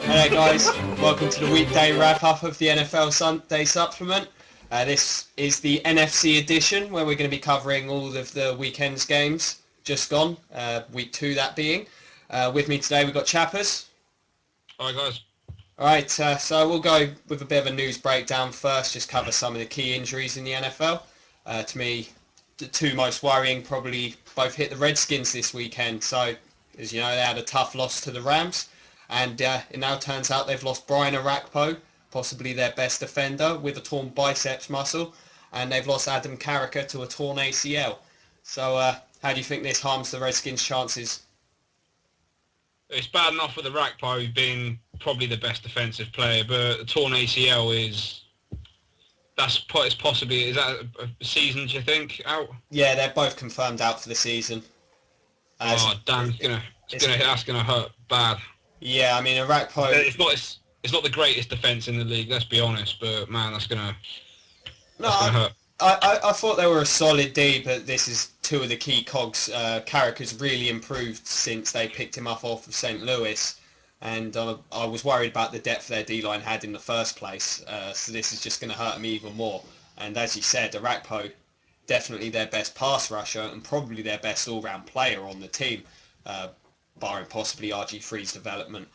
Hey guys, welcome to the weekday wrap-up of the NFL Sunday Supplement. This is the NFC edition where we're going to be covering all of the weekend's games just gone, week 2 that being. With me today we've got Chappers. Hi guys. Alright, so we'll go with a bit of a news breakdown first, just cover some of the key injuries in the NFL. To me, the two most worrying probably both hit the Redskins this weekend. So, as you know, they had a tough loss to the Rams. And it now turns out they've lost Brian Orakpo, possibly their best defender, with a torn biceps muscle. And they've lost Adam Carricker to a torn ACL. So how do you think this harms the Redskins' chances? It's bad enough with Orakpo being probably the best defensive player, but a torn ACL is that a season, do you think, out? Yeah, they're both confirmed out for the season. Oh damn, that's gonna hurt bad. Yeah, I mean Orakpo. It's not the greatest defense in the league, let's be honest. But man, that's gonna hurt. I thought they were a solid D, but this is two of the key cogs. Carricker's really improved since they picked him up off of St. Louis, and I was worried about the depth their D-line had in the first place. So this is just going to hurt them even more. And as you said, Orakpo, definitely their best pass rusher and probably their best all-round player on the team, barring possibly RG3's development.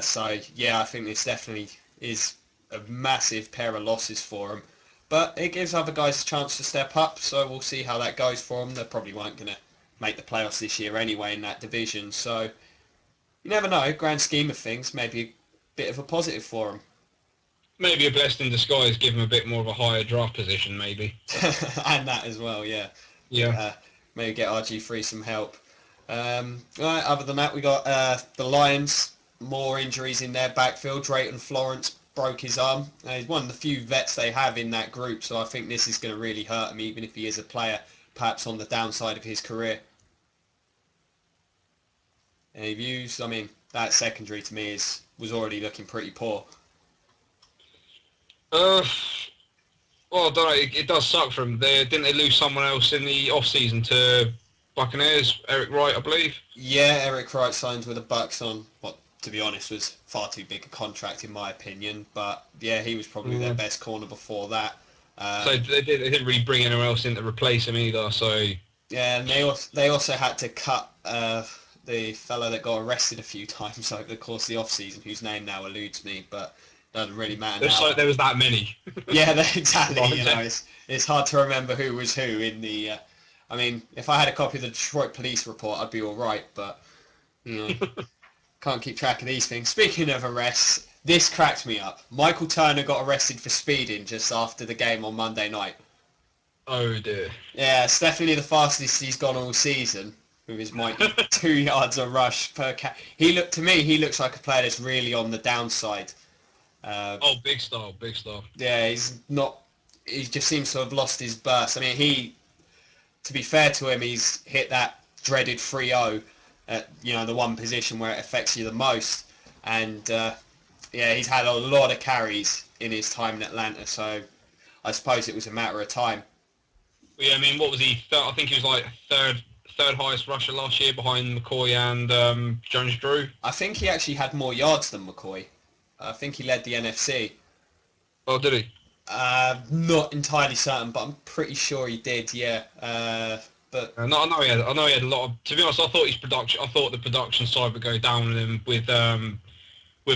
So yeah, I think this definitely is a massive pair of losses for them. But it gives other guys a chance to step up, so we'll see how that goes for them. They probably weren't going to make the playoffs this year anyway in that division, so you never know. Grand scheme of things, maybe a bit of a positive for them. Maybe a blessing in disguise, give them a bit more of a higher draft position, maybe. And that as well, yeah. Yeah. Maybe get RG3 some help. Right, other than that, we got the Lions, more injuries in their backfield. Drayton Florence broke his arm. He's one of the few vets they have in that group, so I think this is going to really hurt him, even if he is a player perhaps on the downside of his career. Any views? I mean, that secondary to me was already looking pretty poor. Well, I don't know. It does suck for them. Didn't they lose someone else in the off-season to Buccaneers? Eric Wright, I believe. Yeah, Eric Wright signed with the Bucs on what, to be honest, was far too big a contract in my opinion. But yeah, he was probably their best corner before that. So they didn't really bring anyone else in to replace him either. So yeah, and they also had to cut the fellow that got arrested a few times over the course of the off-season, whose name now eludes me, but doesn't really matter now. Like there was that many. Yeah, exactly. You know, it's hard to remember who was who in the. I mean, if I had a copy of the Detroit Police Report, I'd be all right, but you know, can't keep track of these things. Speaking of arrests, this cracked me up. Michael Turner got arrested for speeding just after the game on Monday night. Oh dear. Yeah, it's definitely the fastest he's gone all season with his mighty 2 yards a rush per He looks like a player that's really on the downside. Big star. Yeah, he just seems to have lost his burst. I mean, to be fair to him, he's hit that dreaded 3-0 at, you know, the one position where it affects you the most. And, yeah, he's had a lot of carries in his time in Atlanta, so I suppose it was a matter of time. Yeah, I mean, what was he? I think he was like third highest rusher last year behind McCoy and Jones-Drew. I think he actually had more yards than McCoy. I think he led the NFC. Oh, did he? Not entirely certain, but I'm pretty sure he did. Yeah. But I know he had a lot of. To be honest, I thought the production side would go down with him with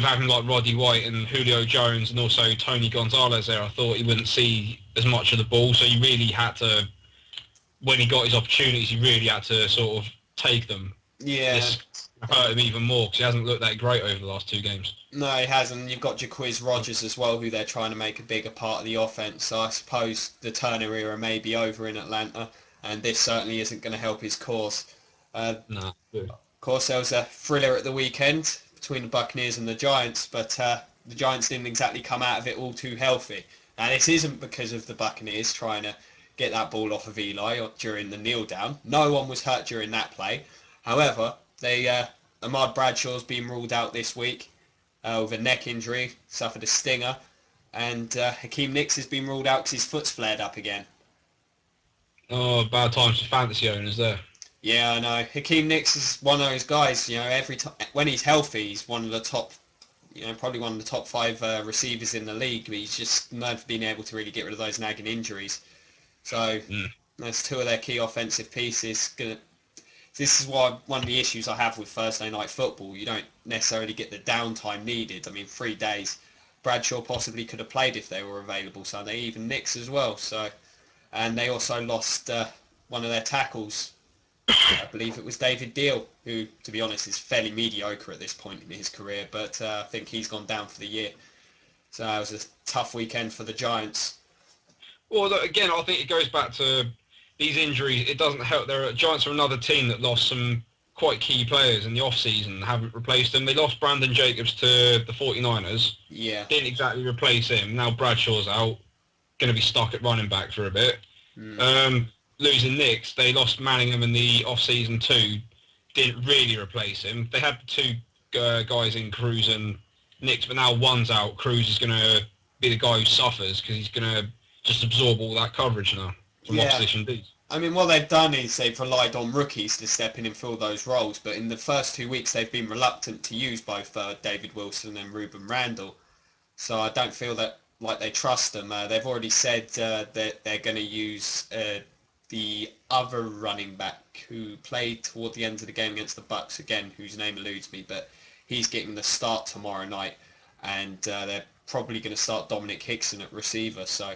having like Roddy White and Julio Jones and also Tony Gonzalez there. I thought he wouldn't see as much of the ball, so he really had to. When he got his opportunities, he really had to sort of take them. Yeah. This hurt him even more because he hasn't looked that great over the last 2 games. No, he hasn't. You've got Jaquiz Rogers as well, who they're trying to make a bigger part of the offense. So I suppose the Turner era may be over in Atlanta, and this certainly isn't going to help his cause. Nah. Good. Of course, there was a thriller at the weekend between the Buccaneers and the Giants, but the Giants didn't exactly come out of it all too healthy. Now, this isn't because of the Buccaneers trying to get that ball off of Eli during the kneel down. No one was hurt during that play. However, Ahmad Bradshaw's been ruled out this week with a neck injury, suffered a stinger, and Hakeem Nicks has been ruled out because his foot's flared up again. Oh, bad times for fantasy owners there. Yeah, I know. Hakeem Nicks is one of those guys, every time when he's healthy, he's one of the top, probably one of the top 5 receivers in the league, but he's just known for being able to really get rid of those nagging injuries. So that's 2 of their key offensive pieces. This is why one of the issues I have with Thursday night football, you don't necessarily get the downtime needed. I mean, 3 days. Bradshaw possibly could have played if they were available Sunday, even Nicks as well. So, and they also lost one of their tackles. I believe it was David Deal, who, to be honest, is fairly mediocre at this point in his career, but I think he's gone down for the year. So it was a tough weekend for the Giants. Well, again, I think it goes back to these injuries. It doesn't help. The Giants are another team that lost some quite key players in the off-season and haven't replaced them. They lost Brandon Jacobs to the 49ers. Yeah. Didn't exactly replace him. Now Bradshaw's out. Going to be stuck at running back for a bit. Losing Nicks, they lost Manningham in the off-season too. Didn't really replace him. They had 2 guys in Cruz and Nicks, but now one's out. Cruz is going to be the guy who suffers because he's going to just absorb all that coverage now from opposition Ds. I mean, what they've done is they've relied on rookies to step in and fill those roles, but in the first 2 weeks they've been reluctant to use both David Wilson and Ruben Randall. So I don't feel that like they trust them. They've already said that they're going to use the other running back who played toward the end of the game against the Bucks again, whose name eludes me, but he's getting the start tomorrow night, and they're probably going to start Dominic Hickson at receiver. So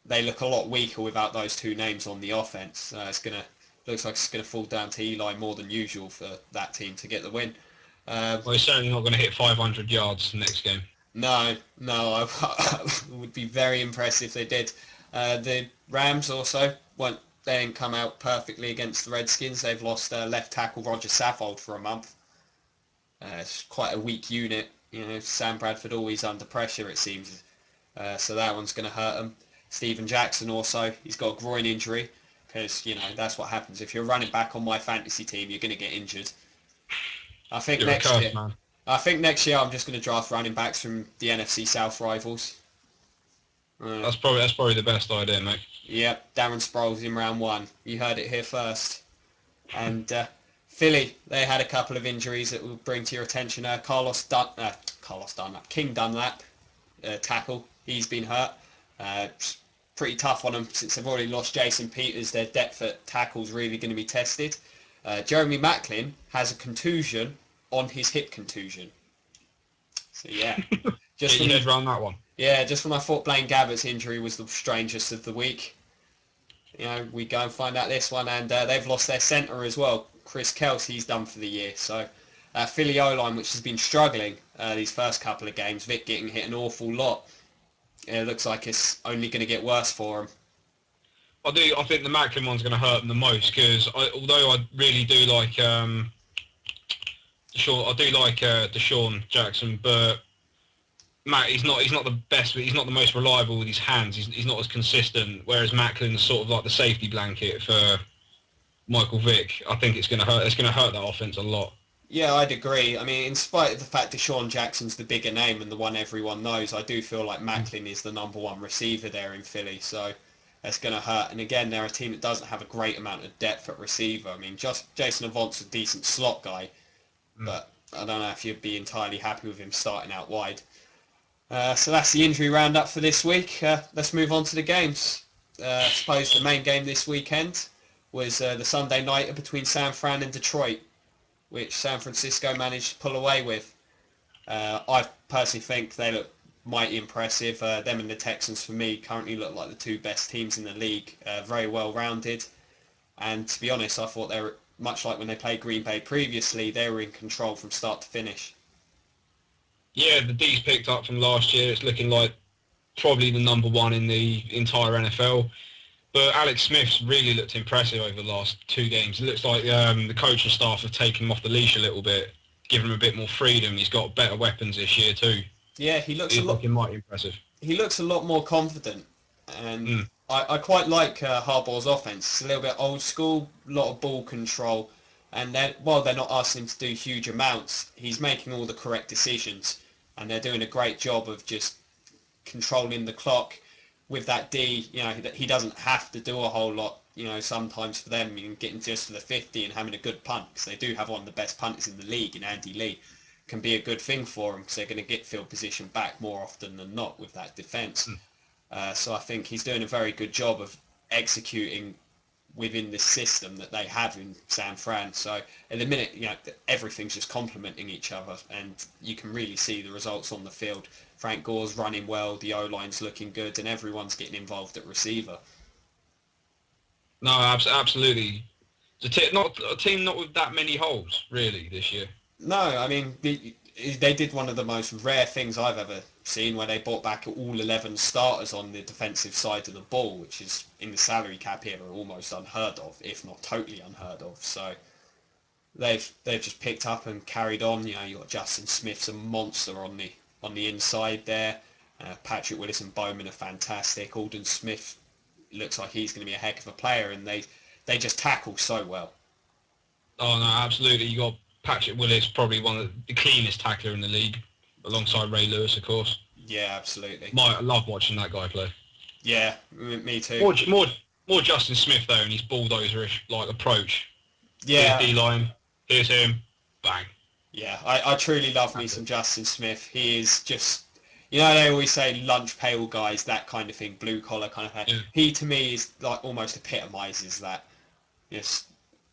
they look a lot weaker without those 2 names on the offense. Looks like it's going to fall down to Eli more than usual for that team to get the win. Well, he's certainly not going to hit 500 yards next game. No, I would be very impressed if they did. The Rams also they didn't come out perfectly against the Redskins. They've lost left tackle Roger Saffold for a month. It's quite a weak unit. Sam Bradford always under pressure, it seems. So that one's going to hurt them. Steven Jackson also, he's got a groin injury because, that's what happens. If you're running back on my fantasy team, you're going to get injured. I think next year I'm just going to draft running backs from the NFC South rivals. That's probably the best idea, mate. Yep, Darren Sproles in round 1. You heard it here first. And Philly, they had a couple of injuries that will bring to your attention. King Dunlap, tackle, he's been hurt. Pretty tough on them since they've already lost Jason Peters. Their depth at tackle's really going to be tested. Jeremy Maclin has a contusion on his hip contusion. So yeah, just when you run that one. Yeah, just when I thought Blaine Gabbert's injury was the strangest of the week, we go and find out this one, and they've lost their centre as well. Chris Kels, he's done for the year. So Philly O-line, which has been struggling these first couple of games, Vic getting hit an awful lot. It looks like it's only going to get worse for him. I think the Macklin one's going to hurt them the most because although I really do like Deshaun Jackson, but Matt, he's not the best, but he's not the most reliable with his hands. He's not as consistent. Whereas Macklin's sort of like the safety blanket for Michael Vick. I think it's going to hurt. It's going to hurt that offense a lot. Yeah, I'd agree. I mean, in spite of the fact Deshaun Jackson's the bigger name and the one everyone knows, I do feel like Macklin is the number 1 receiver there in Philly. So that's going to hurt. And again, they're a team that doesn't have a great amount of depth at receiver. I mean, just Jason Avant's a decent slot guy, but I don't know if you'd be entirely happy with him starting out wide. So that's the injury roundup for this week. Let's move on to the games. I suppose the main game this weekend was the Sunday nighter between San Fran and Detroit, which San Francisco managed to pull away with. I personally think they look mighty impressive. Them and the Texans, for me, currently look like the 2 best teams in the league. Very well rounded. And to be honest, I thought much like when they played Green Bay previously, they were in control from start to finish. Yeah, the D's picked up from last year. It's looking like probably the number one in the entire NFL. But Alex Smith's really looked impressive over the last 2 games. It looks like the coaching staff have taken him off the leash a little bit, given him a bit more freedom. He's got better weapons this year too. Yeah, He's looking mighty impressive. He looks a lot more confident, and Mm. I quite like Harbaugh's offense. It's a little bit old school, a lot of ball control, and while they're not asking him to do huge amounts, he's making all the correct decisions, and they're doing a great job of just controlling the clock. With that D, he doesn't have to do a whole lot. Sometimes for them, getting just to the 50 and having a good punt, because they do have one of the best punters in the league in Andy Lee, can be a good thing for them because they're going to get field position back more often than not with that defence. So I think he's doing a very good job of executing within the system that they have in San Fran. So at the minute, everything's just complementing each other, and you can really see the results on the field. Frank Gore's running well, the O-line's looking good, and everyone's getting involved at receiver. No, absolutely. It's a team not with that many holes, really, this year. No, I mean, they did one of the most rare things I've ever seen, where they brought back all 11 starters on the defensive side of the ball, which is in the salary cap era almost unheard of, if not totally unheard of. So they've just picked up and carried on. You got Justin Smith's a monster on the inside there. Patrick Willis and Bowman are fantastic. Alden Smith looks like he's going to be a heck of a player, and they just tackle so well. Oh no, absolutely. You got Patrick Willis, probably one of the cleanest tackler in the league, alongside Ray Lewis, of course. Yeah, absolutely. I love watching that guy play. Yeah, me too. More Justin Smith though, and his bulldozerish approach. Yeah. Here's D-line, here's him, bang. Yeah, I truly love me some Justin Smith. He is just, they always say lunch pail guys, that kind of thing, blue collar kind of thing. Yeah. He to me is like almost epitomises that. Yes.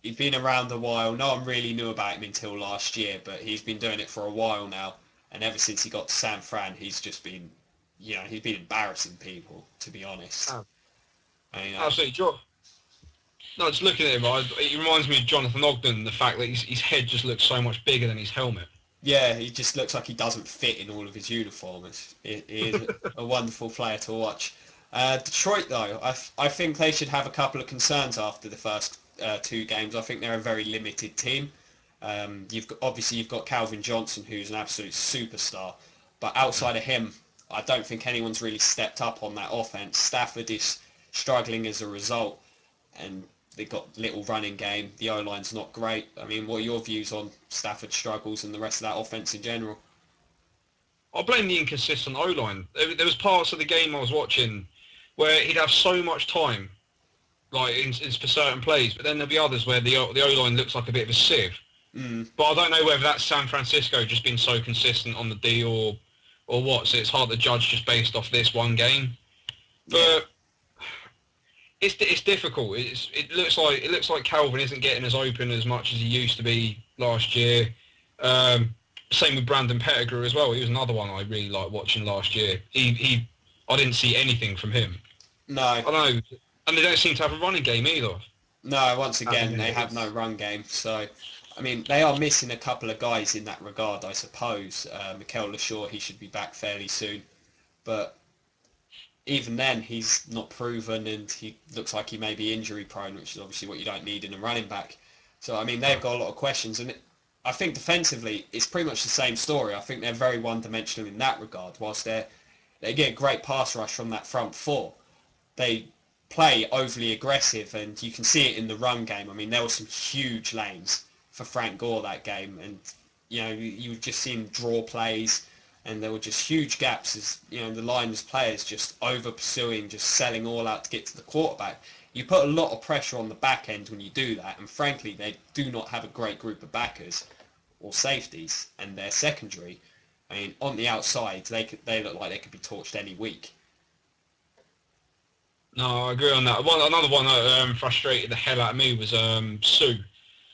He's been around a while. No one really knew about him until last year, but he's been doing it for a while now. And ever since he got to San Fran, he's just been, he's been embarrassing people, to be honest. Oh. Absolutely. No, just looking at him, it reminds me of Jonathan Ogden, the fact that his head just looks so much bigger than his helmet. Yeah, he just looks like he doesn't fit in all of his uniforms. He is a wonderful player to watch. Detroit, though, I think they should have a couple of concerns after the first 2 games. I think they're a very limited team. You've got Calvin Johnson, who's an absolute superstar, but outside of him, I don't think anyone's really stepped up on that offense. Stafford is struggling as a result, and they've got little running game. The O-line's not great. I mean, what are your views on Stafford's struggles and the rest of that offense in general? I blame the inconsistent O-line. There was parts of the game I was watching where he'd have so much time, for certain plays, but then there'll be others where the O-line looks like a bit of a sieve. But I don't know whether that's San Francisco just being so consistent on the D or what. So it's hard to judge just based off this one game. But it's difficult. It looks like Calvin isn't getting as open as much as he used to be last year. Same with Brandon Pettigrew as well. He was another one I really liked watching last year. I didn't see anything from him. No. I don't know. And they don't seem to have a running game either. No, once again, they have no run game. So, I mean, they are missing a couple of guys in that regard, I suppose. Mikel LaShaw, he should be back fairly soon. But even then, he's not proven, and he looks like he may be injury prone, which is obviously what you don't need in a running back. So, I mean, they've got a lot of questions. And I think defensively, it's pretty much the same story. I think they're very one-dimensional in that regard. Whilst they get great pass rush from that front four, they play overly aggressive, and you can see it in the run game. I mean, there were some huge lanes for Frank Gore that game, and you just see him draw plays, and there were just huge gaps as the Lions players just over pursuing, just selling all out to get to the quarterback. You put a lot of pressure on the back end when you do that, and frankly, they do not have a great group of backers or safeties, and their secondary, I mean, on the outside, they look like they could be torched any week. No, I agree on that. Another one that frustrated the hell out of me was Sue.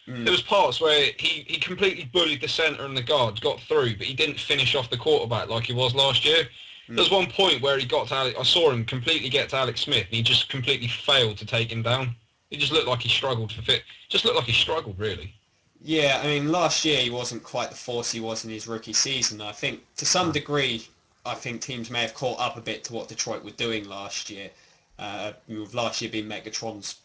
There was parts where he completely bullied the centre and the guards, got through, but he didn't finish off the quarterback like he was last year. There was one point where he got to I saw him completely get to Alex Smith, and he just completely failed to take him down. He just looked like he struggled for fit. Just looked like he struggled really. Yeah, I mean, last year he wasn't quite the force he was in his rookie season. I think to some No. degree, I think teams may have caught up a bit to what Detroit were doing last year. With last year being Megatron's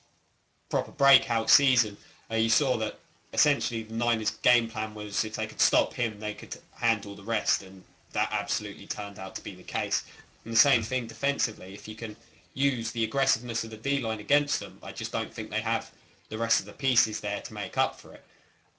proper breakout season, you saw that essentially the Niners' game plan was if they could stop him, they could handle the rest, and that absolutely turned out to be the case. And the same thing defensively, if you can use the aggressiveness of the D-line against them, I just don't think they have the rest of the pieces there to make up for it.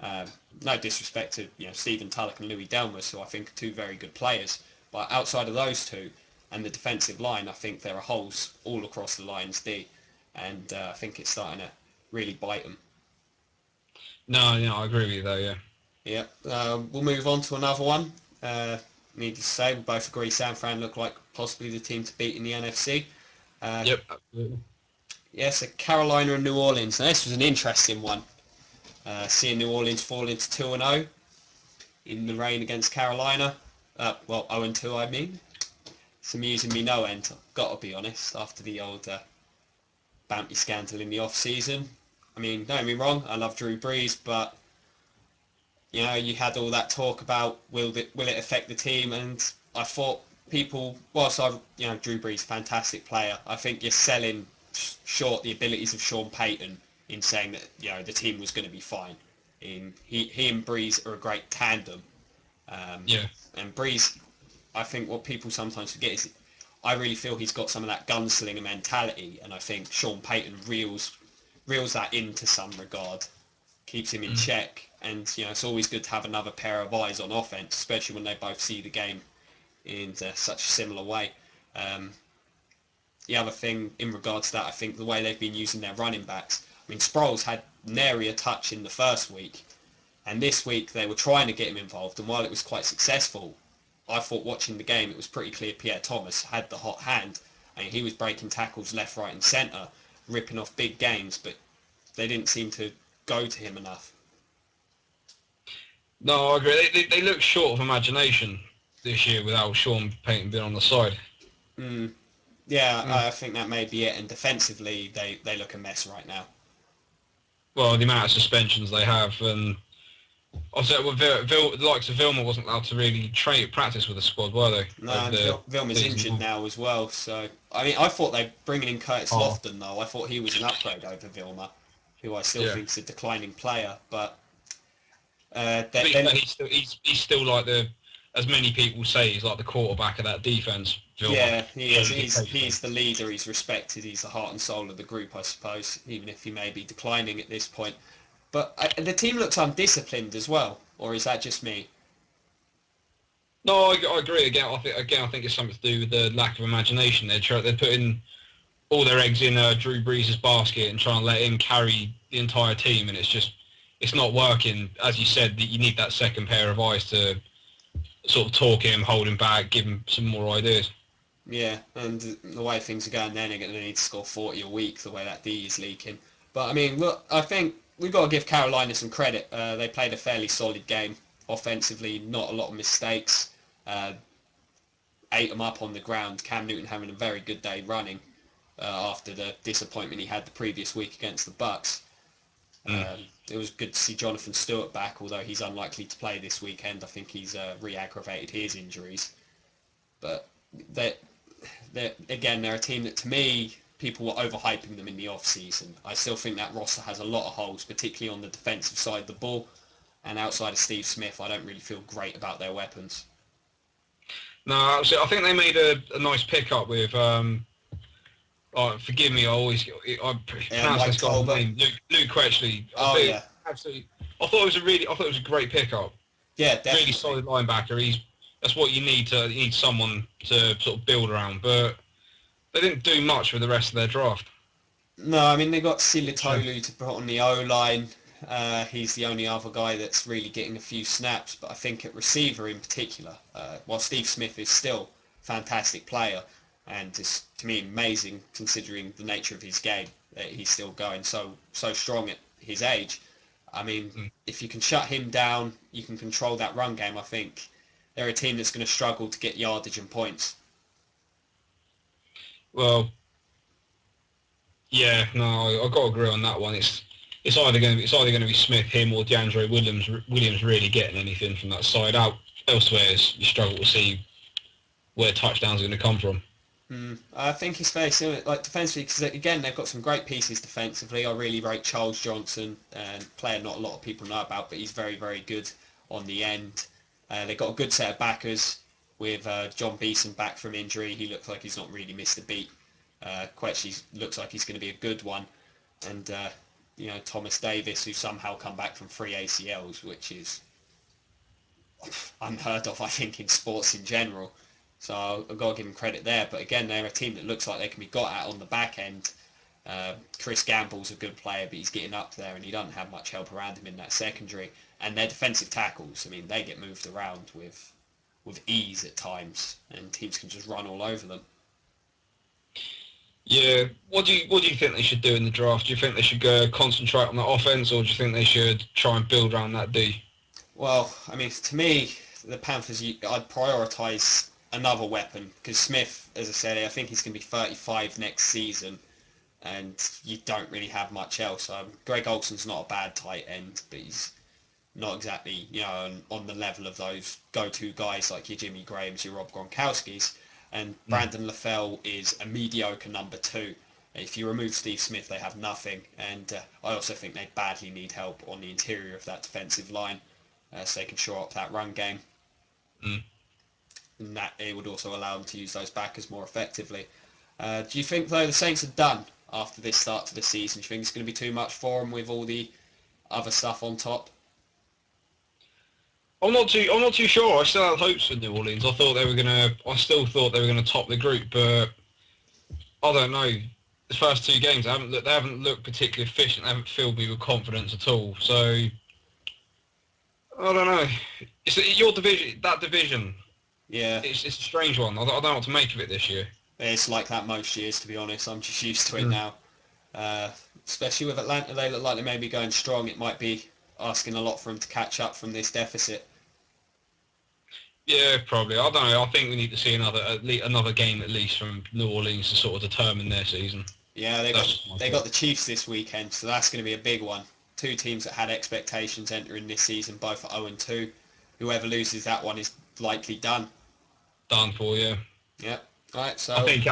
Um, no disrespect to Stephen Tulloch and Louis Delmas, who I think are two very good players, but outside of those two and the defensive line, I think there are holes all across the Lions D, and I think it's starting to really bite them. No, I agree with you though. Yeah. Yeah, we'll move on to another one. Needless to say, we both agree San Fran look like possibly the team to beat in the NFC. Uh, Yep. Absolutely. yeah, so Carolina and New Orleans. Now, this was an interesting one. Seeing New Orleans fall into 2-0 in the rain against Carolina. Well, 0-2, I mean. It's amusing me no end, got to be honest, after the old bounty scandal in the off-season. I mean, don't get me wrong, I love Drew Brees, but you had all that talk about will it affect the team, and I thought people, whilst Drew Brees, fantastic player, I think you're selling short the abilities of Sean Payton in saying that the team was going to be fine. He and Brees are a great tandem, Yeah. and Brees, I think what people sometimes forget is I really feel he's got some of that gunslinger mentality, and I think Sean Payton reels that into some regard, keeps him in Mm. check, and it's always good to have another pair of eyes on offense, especially when they both see the game in such a similar way. Um, the other thing in regards to that, I think the way they've been using their running backs. I mean, Sproles had nary a touch in the first week, and this week they were trying to get him involved, and while it was quite successful, I thought watching the game it was pretty clear Pierre Thomas had the hot hand, and he was breaking tackles left, right and centre, ripping off big games, but they didn't seem to go to him enough. No, I agree. They look short of imagination this year without Sean Payton being on the side. Mm, yeah, Mm. I think that may be it, and defensively they look a mess right now. Well, the amount of suspensions they have, and also the likes of Vilma wasn't allowed to really practice with the squad, were they? No, Over and the Vilma's injured season. now as well, so I mean I thought they bringing in Curtis Oh, Lofton though. I thought he was an upgrade over Vilma, who I still yeah. think is a declining player, but To be then fair, he's still like as many people say, he's like the quarterback of that defense. Vilma. yeah, he is. So he takes them. He's the leader. He's respected. He's the heart and soul of the group, I suppose, even if he may be declining at this point. But the team looks undisciplined as well, or is that just me? No, I agree. I think it's something to do with the lack of imagination. They're putting all their eggs in Drew Brees' basket and trying to let him carry the entire team, and it's not working. As you said, that you need that second pair of eyes to sort of talk him, hold him back, give him some more ideas. Yeah, and the way things are going, then they're going to need to score 40 a week. The way that D is leaking. But I mean, look, I think we've got to give Carolina some credit. They played a fairly solid game offensively, not a lot of mistakes. Uh, ate them up on the ground. Cam Newton having a very good day running after the disappointment he had the previous week against the Bucks. Mm. It was good to see Jonathan Stewart back, although he's unlikely to play this weekend. I think he's re-aggravated his injuries. But they they're a team that to me people were overhyping them in the off season. I still think that roster has a lot of holes, particularly on the defensive side of the ball. And outside of Steve Smith, I don't really feel great about their weapons. No, absolutely. I think they made a nice pickup with. Forgive me, I pronounce Mike this guy's Tolbert. name, Luke Quetchley. Oh yeah, Absolutely. I thought it was a great pickup. yeah, Really definitely. solid linebacker. That's what you need to. You need someone to sort of build around, but they didn't do much with the rest of their draft. No, I mean they got Sure. Silatolu to put on the O line. He's the only other guy that's really getting a few snaps, but I think at receiver in particular, while Steve Smith is still a fantastic player and is to me amazing considering the nature of his game, that he's still going so strong at his age. I mean, Mm. if you can shut him down, you can control that run game. I think they're a team that's going to struggle to get yardage and points. Well, Yeah, no, I've got to agree on that one. It's either going to be Smith, him, or DeAndre Williams really getting anything from that side. Out elsewhere, you struggle to see where touchdowns are going to come from. I think it's very similar, like defensively, because again they've got some great pieces defensively. I really rate Charles Johnson, and player not a lot of people know about, but he's very, very good on the end. They've got a good set of backers with John Beeson back from injury. He looks like he's not really missed a beat. Quetchy looks like he's going to be a good one, and Thomas Davis, who's somehow come back from 3 ACLs, which is unheard of, I think, in sports in general. So I've got to give them credit there. But again, they're a team that looks like they can be got at on the back end. Chris Gamble's a good player, but he's getting up there and he doesn't have much help around him in that secondary. And their defensive tackles, I mean, they get moved around with ease at times, and teams can just run all over them. Yeah, what do you think they should do in the draft? Do you think they should go concentrate on the offense, or do you think they should try and build around that D? Well, I mean, to me, the Panthers, I'd prioritise another weapon, because Smith, as I said, I think he's going to be 35 next season, and you don't really have much else. Greg Olson's not a bad tight end, but he's not exactly, on the level of those go-to guys like your Jimmy Grahams, your Rob Gronkowski's. And Brandon LaFell is a mediocre number 2. If you remove Steve Smith, they have nothing. And I also think they badly need help on the interior of that defensive line, so they can shore up that run game. And that it would also allow them to use those backers more effectively. Do you think, though, the Saints are done after this start to the season? Do you think it's going to be too much for them with all the other stuff on top? I'm not too sure. I still had hopes for New Orleans. I still thought they were gonna top the group, but I don't know. The first 2 games, they haven't looked particularly efficient. They haven't filled me with confidence at all. So I don't know. It's your division. That division. Yeah. It's a strange one. I don't know what to make of it this year. It's like that most years, to be honest. I'm just used to it now. Especially with Atlanta, they look like they may be going strong. It might be asking a lot for them to catch up from this deficit. Yeah, probably. I don't know. I think we need to see another game at least from New Orleans to sort of determine their season. Yeah, they got the Chiefs this weekend, so that's going to be a big one. 2 teams that had expectations entering this season, both are 0-2. Whoever loses that one is likely done. Done for, yeah. Yep. Right. So I think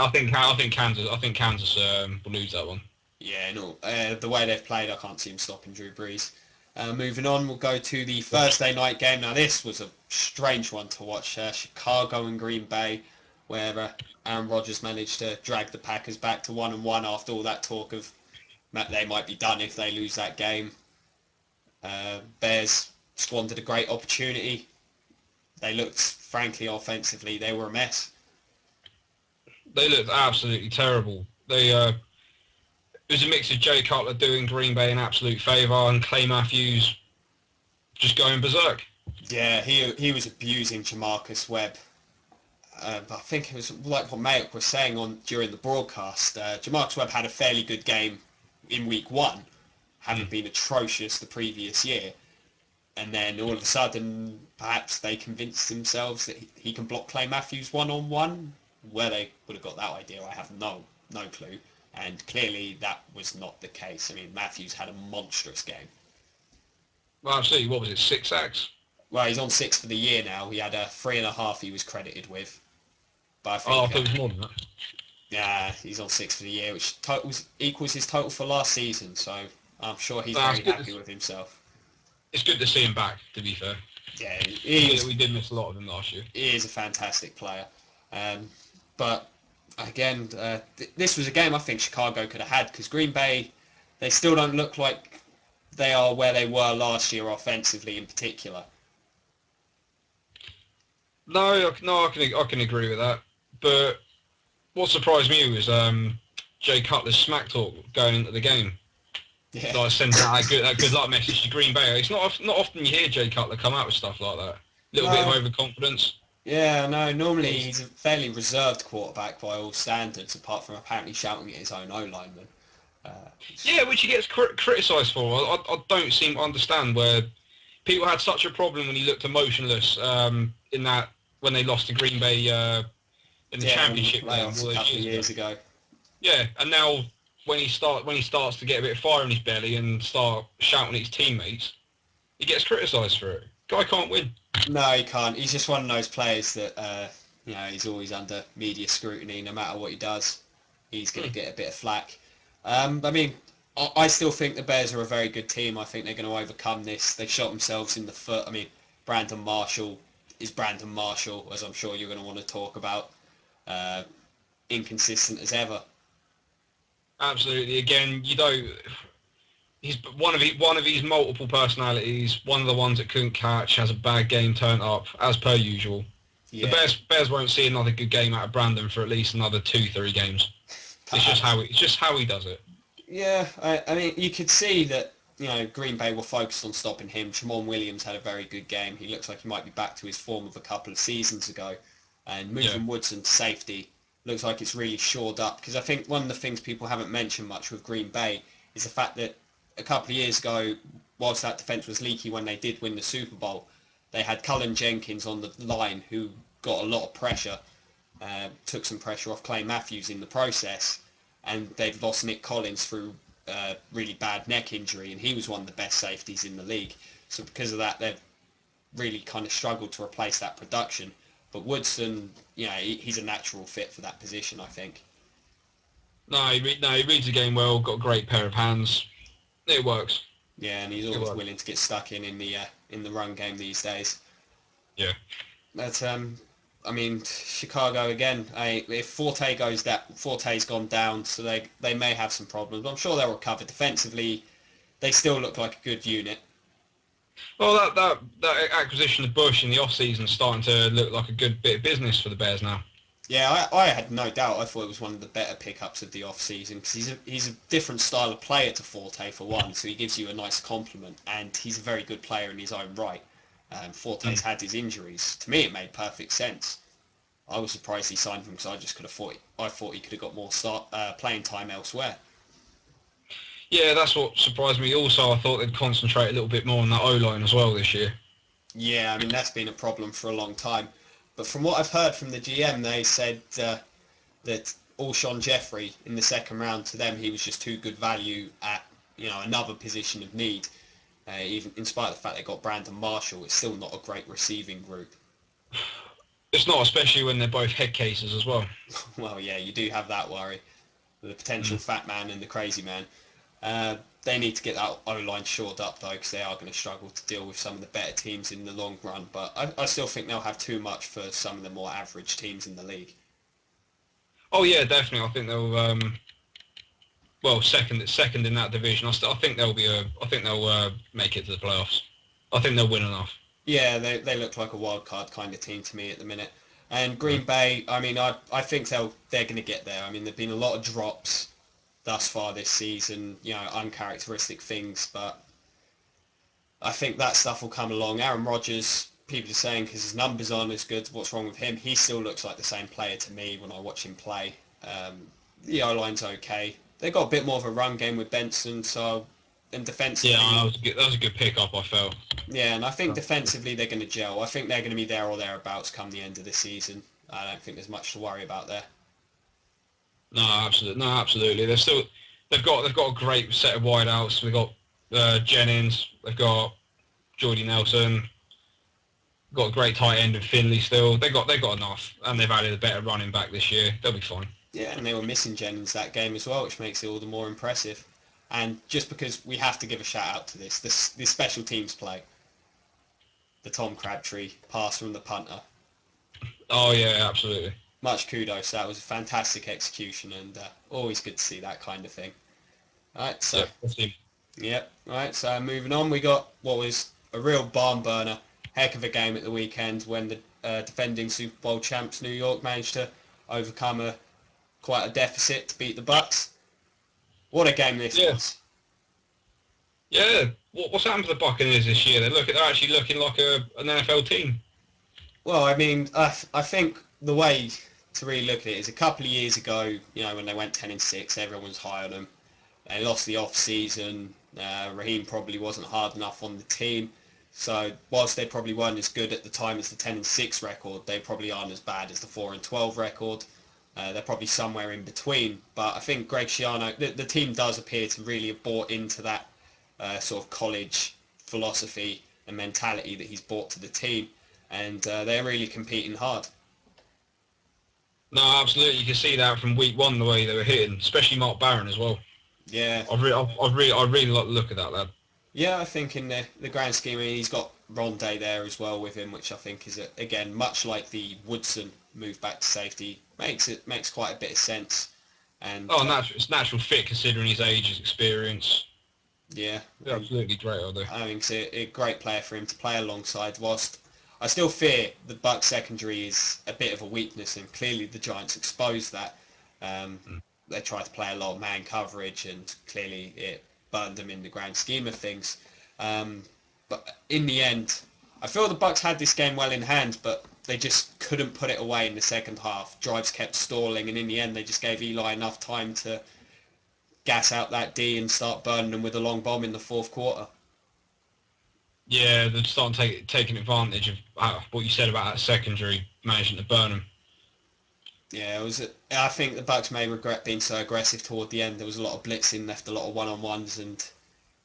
Kansas will lose that one. Yeah, no. The way they've played, I can't see them stopping Drew Brees. Moving on, we'll go to the Thursday night game. Now, this was a strange one to watch. Chicago and Green Bay, where Aaron Rodgers managed to drag the Packers back to 1-1 after all that talk of they might be done if they lose that game. Bears squandered a great opportunity. They looked, frankly, offensively, they were a mess. They looked absolutely terrible. It was a mix of Jay Cutler doing Green Bay an absolute favour and Clay Matthews just going berserk. Yeah, he was abusing Jamarcus Webb. I think it was like what Mayock was saying during the broadcast. Jamarcus Webb had a fairly good game in week 1, having been atrocious the previous year. And then all of a sudden, perhaps they convinced themselves that he can block Clay Matthews one-on-one. Where they would have got that idea, I have no clue. And clearly that was not the case. I mean, Matthews had a monstrous game. Well, absolutely. What was it, 6 sacks? Well, he's on 6 for the year now. He had a 3.5 he was credited with. But I think, I thought it was more than that. Yeah, he's on 6 for the year, which equals his total for last season. So I'm sure he's very happy with himself. It's good to see him back, to be fair. Yeah, we did miss a lot of him last year. He is a fantastic player. But again, this was a game I think Chicago could have had, because Green Bay, they still don't look like they are where they were last year offensively in particular. No, I can agree with that. But what surprised me was Jay Cutler's smack talk going into the game. Yeah. Like sending out that good luck message to Green Bay. It's not often you hear Jay Cutler come out with stuff like that. Little bit of overconfidence. Yeah, no, normally he's a fairly reserved quarterback by all standards, apart from apparently shouting at his own O-lineman. Yeah, which he gets criticised for. I don't seem to understand where people had such a problem when he looked emotionless in that when they lost to Green Bay in the championship game a couple of years ago. Yeah, and now when he starts to get a bit of fire in his belly and start shouting at his teammates, he gets criticised for it. Guy can't win. No, he can't. He's just one of those players that he's always under media scrutiny. No matter what he does, he's going to get a bit of flack. I mean, I still think the Bears are a very good team. I think they're going to overcome this. They shot themselves in the foot. I mean, Brandon Marshall is Brandon Marshall, as I'm sure you're going to want to talk about. Inconsistent as ever. Absolutely. Again, he's one of his multiple personalities. One of the ones that couldn't catch, has a bad game turned up as per usual. Yeah, The Bears won't see another good game out of Brandon for at least another 2-3 games. It's just how he does it. Yeah, I mean, you could see that, Green Bay were focused on stopping him. Tramon Williams had a very good game. He looks like he might be back to his form of a couple of seasons ago. And moving Woodson to safety looks like it's really shored up. Because I think one of the things people haven't mentioned much with Green Bay is the fact that a couple of years ago, whilst that defence was leaky when they did win the Super Bowl, they had Cullen Jenkins on the line who got a lot of pressure, took some pressure off Clay Matthews in the process. And they've lost Nick Collins through a really bad neck injury, and he was one of the best safeties in the league. So because of that, they've really kind of struggled to replace that production. But Woodson, he's a natural fit for that position, I think. No, he reads the game well. Got a great pair of hands. It works. Yeah, and he's always willing to get stuck in the run game these days. Yeah. But I mean, Chicago again. If Forte's gone down, so they may have some problems. I'm sure they'll recover. Defensively, they still look like a good unit. Well, that acquisition of Bush in the off-season is starting to look like a good bit of business for the Bears now. Yeah, I had no doubt. I thought it was one of the better pickups of the off-season because he's a different style of player to Forte for one, so he gives you a nice compliment, and he's a very good player in his own right. Forte's had his injuries. To me, it made perfect sense. I was surprised he signed him because I thought he could have got more playing time elsewhere. Yeah, that's what surprised me. Also, I thought they'd concentrate a little bit more on that O-line as well this year. Yeah, I mean, that's been a problem for a long time. But from what I've heard from the GM, they said that Alshon Jeffrey in the second round, to them, he was just too good value at another position of need. Even in spite of the fact they got Brandon Marshall, it's still not a great receiving group. It's not, especially when they're both head cases as well. Well, yeah, you do have that worry. The potential fat man and the crazy man. They need to get that O-line shored up, though, because they are going to struggle to deal with some of the better teams in the long run. But I still think they'll have too much for some of the more average teams in the league. Oh, yeah, definitely. I think they'll, second in that division. I think they'll make it to the playoffs. I think they'll win enough. Yeah, they look like a wild card kind of team to me at the minute. And Green Bay, I mean, I think they're going to get there. I mean, there've been a lot of drops thus far this season, uncharacteristic things, but I think that stuff will come along. Aaron Rodgers, people are saying because his numbers aren't as good, what's wrong with him? He still looks like the same player to me when I watch him play. The O-line's okay. They've got a bit more of a run game with Benson, and defensively... Yeah, that was a good pickup, I felt. Yeah, and I think defensively they're going to gel. I think they're going to be there or thereabouts come the end of the season. I don't think there's much to worry about there. No, absolutely. They've got a great set of wideouts. They've got Jennings. They've got Jordy Nelson. Got a great tight end of Finley still. They got enough, and they've added a better running back this year. They'll be fine. Yeah, and they were missing Jennings that game as well, which makes it all the more impressive. And just because we have to give a shout out to this special teams play, the Tom Crabtree pass from the punter. Oh yeah, absolutely. Much kudos. That was a fantastic execution, and always good to see that kind of thing. All right, so All right, so moving on, we got what was a real barn burner, heck of a game at the weekend when the defending Super Bowl champs New York managed to overcome quite a deficit to beat the Bucs. What a game this was. Yeah, what's happened to the Buccaneers this year? They're actually looking like an NFL team. Well, I mean, I think the way to really look at it is a couple of years ago, when they went 10-6, everyone was high on them. They lost the off-season. Raheem probably wasn't hard enough on the team. So whilst they probably weren't as good at the time as the 10-6 record, they probably aren't as bad as the 4-12 record. They're probably somewhere in between. But I think Greg Schiano, the team does appear to really have bought into that sort of college philosophy and mentality that he's brought to the team, and they're really competing hard. No, absolutely. You can see that from week one, the way they were hitting, especially Mark Barron as well. Yeah. I really like the look of that lad. Yeah, I think in the grand scheme, I mean, he's got Rondé there as well with him, which I think is, again, much like the Woodson move back to safety, makes quite a bit of sense. And It's natural fit considering his age, his experience. yeah, Absolutely great idea. I think it's a great player for him to play alongside. Whilst I still fear the Bucks secondary is a bit of a weakness, and clearly the Giants exposed that. They tried to play a lot of man coverage, and clearly it burned them in the grand scheme of things. But in the end, I feel the Bucks had this game well in hand, but they just couldn't put it away in the second half. Drives kept stalling, and in the end, they just gave Eli enough time to gas out that D and start burning them with a long bomb in the fourth quarter. Yeah, they're starting taking advantage of what you said about that secondary, managing to burn them. Yeah, I think the Bucks may regret being so aggressive toward the end. There was a lot of blitzing, left a lot of one-on-ones, and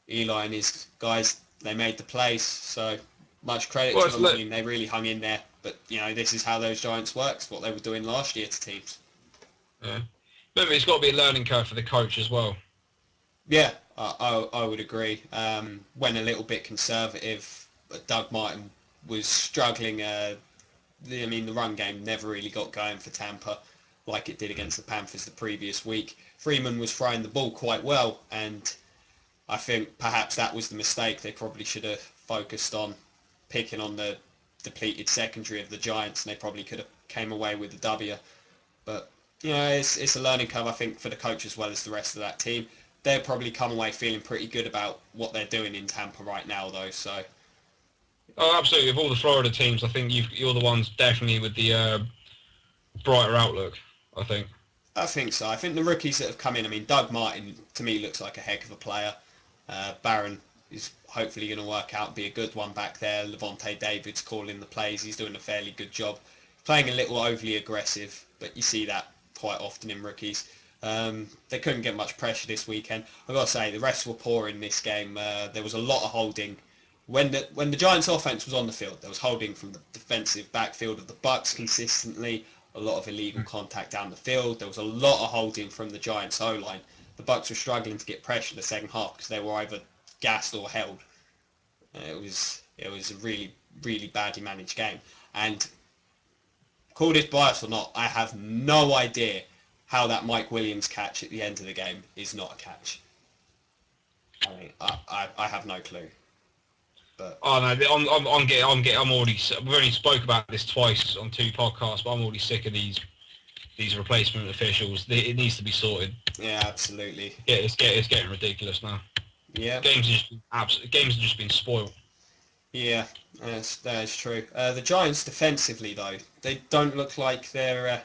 Eli and his guys, they made the plays. So much credit to them. I mean, they really hung in there. But this is how those Giants work. It's what they were doing last year to teams. Yeah, remember it's got to be a learning curve for the coach as well. Yeah, I would agree. Went a little bit conservative. But Doug Martin was struggling. The run game never really got going for Tampa like it did against the Panthers the previous week. Freeman was throwing the ball quite well, and I think perhaps that was the mistake. They probably should have focused on picking on the depleted secondary of the Giants, and they probably could have came away with the W. But it's a learning curve, I think, for the coach as well as the rest of that team. They'll probably come away feeling pretty good about what they're doing in Tampa right now, though. So. Oh, absolutely. Of all the Florida teams, I think you're the ones definitely with the brighter outlook, I think. I think so. I think the rookies that have come in, I mean, Doug Martin, to me, looks like a heck of a player. Barron is hopefully going to work out, be a good one back there. Levante David's calling the plays. He's doing a fairly good job. Playing a little overly aggressive, but you see that quite often in rookies. They couldn't get much pressure this weekend. I've got to say, the refs were poor in this game. There was a lot of holding. When the Giants' offense was on the field, there was holding from the defensive backfield of the Bucks consistently. A lot of illegal contact down the field. There was a lot of holding from the Giants' O-line. The Bucks were struggling to get pressure in the second half because they were either gassed or held. It was a really, really badly managed game. And call this bias or not, I have no idea how that Mike Williams catch at the end of the game is not a catch. I mean, I have no clue. But oh no, I'm already. We've only spoke about this twice on 2 podcasts, but I'm already sick of these replacement officials. It needs to be sorted. Yeah, absolutely. Yeah, it's getting ridiculous now. Yeah. Games have just been spoiled. Yeah, that is true. The Giants defensively though, they don't look like they're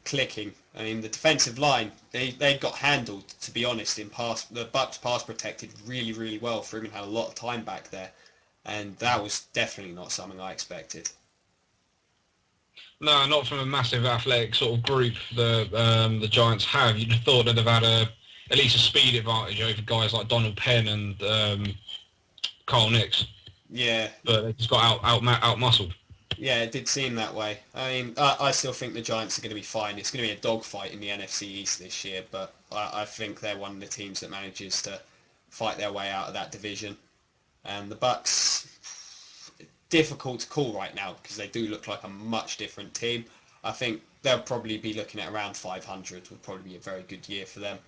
clicking. I mean, the defensive line, they got handled, to be honest, in pass. The Bucks pass protected really, really well. Freeman had a lot of time back there, and that was definitely not something I expected. No, not from a massive athletic sort of group the Giants have. You'd have thought they'd have had at least a speed advantage over guys like Donald Penn and Carl Nix. Yeah. But they just got out muscled. Yeah, it did seem that way. I mean, I still think the Giants are going to be fine. It's going to be a dogfight in the NFC East this year, but I think they're one of the teams that manages to fight their way out of that division. And the Bucks, difficult to call right now because they do look like a much different team. I think they'll probably be looking at around 500. Would probably be a very good year for them.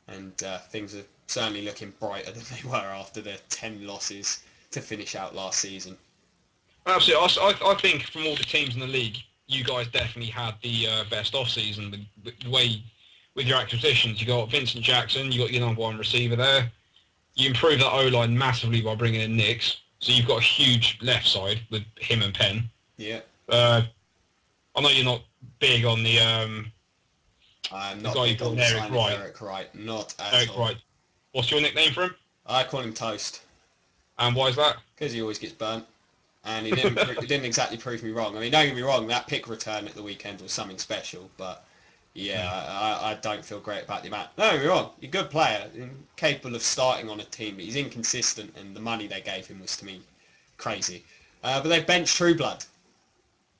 And things are certainly looking brighter than they were after the 10 losses to finish out last season. Absolutely. I think from all the teams in the league, you guys definitely had the best off-season. The way with your acquisitions, you got Vincent Jackson, you got your number 1 receiver there. You improved that O-line massively by bringing in Nix. So you've got a huge left side with him and Penn. Yeah. I know you're not big on the I'm not the guy big on called the Eric sign of Wright. Eric Wright. Not at Eric all. Wright. What's your nickname for him? I call him Toast And why is that? because he always gets burnt. And he didn't exactly prove me wrong. I mean, don't get me wrong, that pick return at the weekend was something special, but Yeah, I don't feel great about the amount. No, you're wrong. You're a good player, capable of starting on a team, but he's inconsistent, and the money they gave him was, to me, crazy. But they benched Trueblood.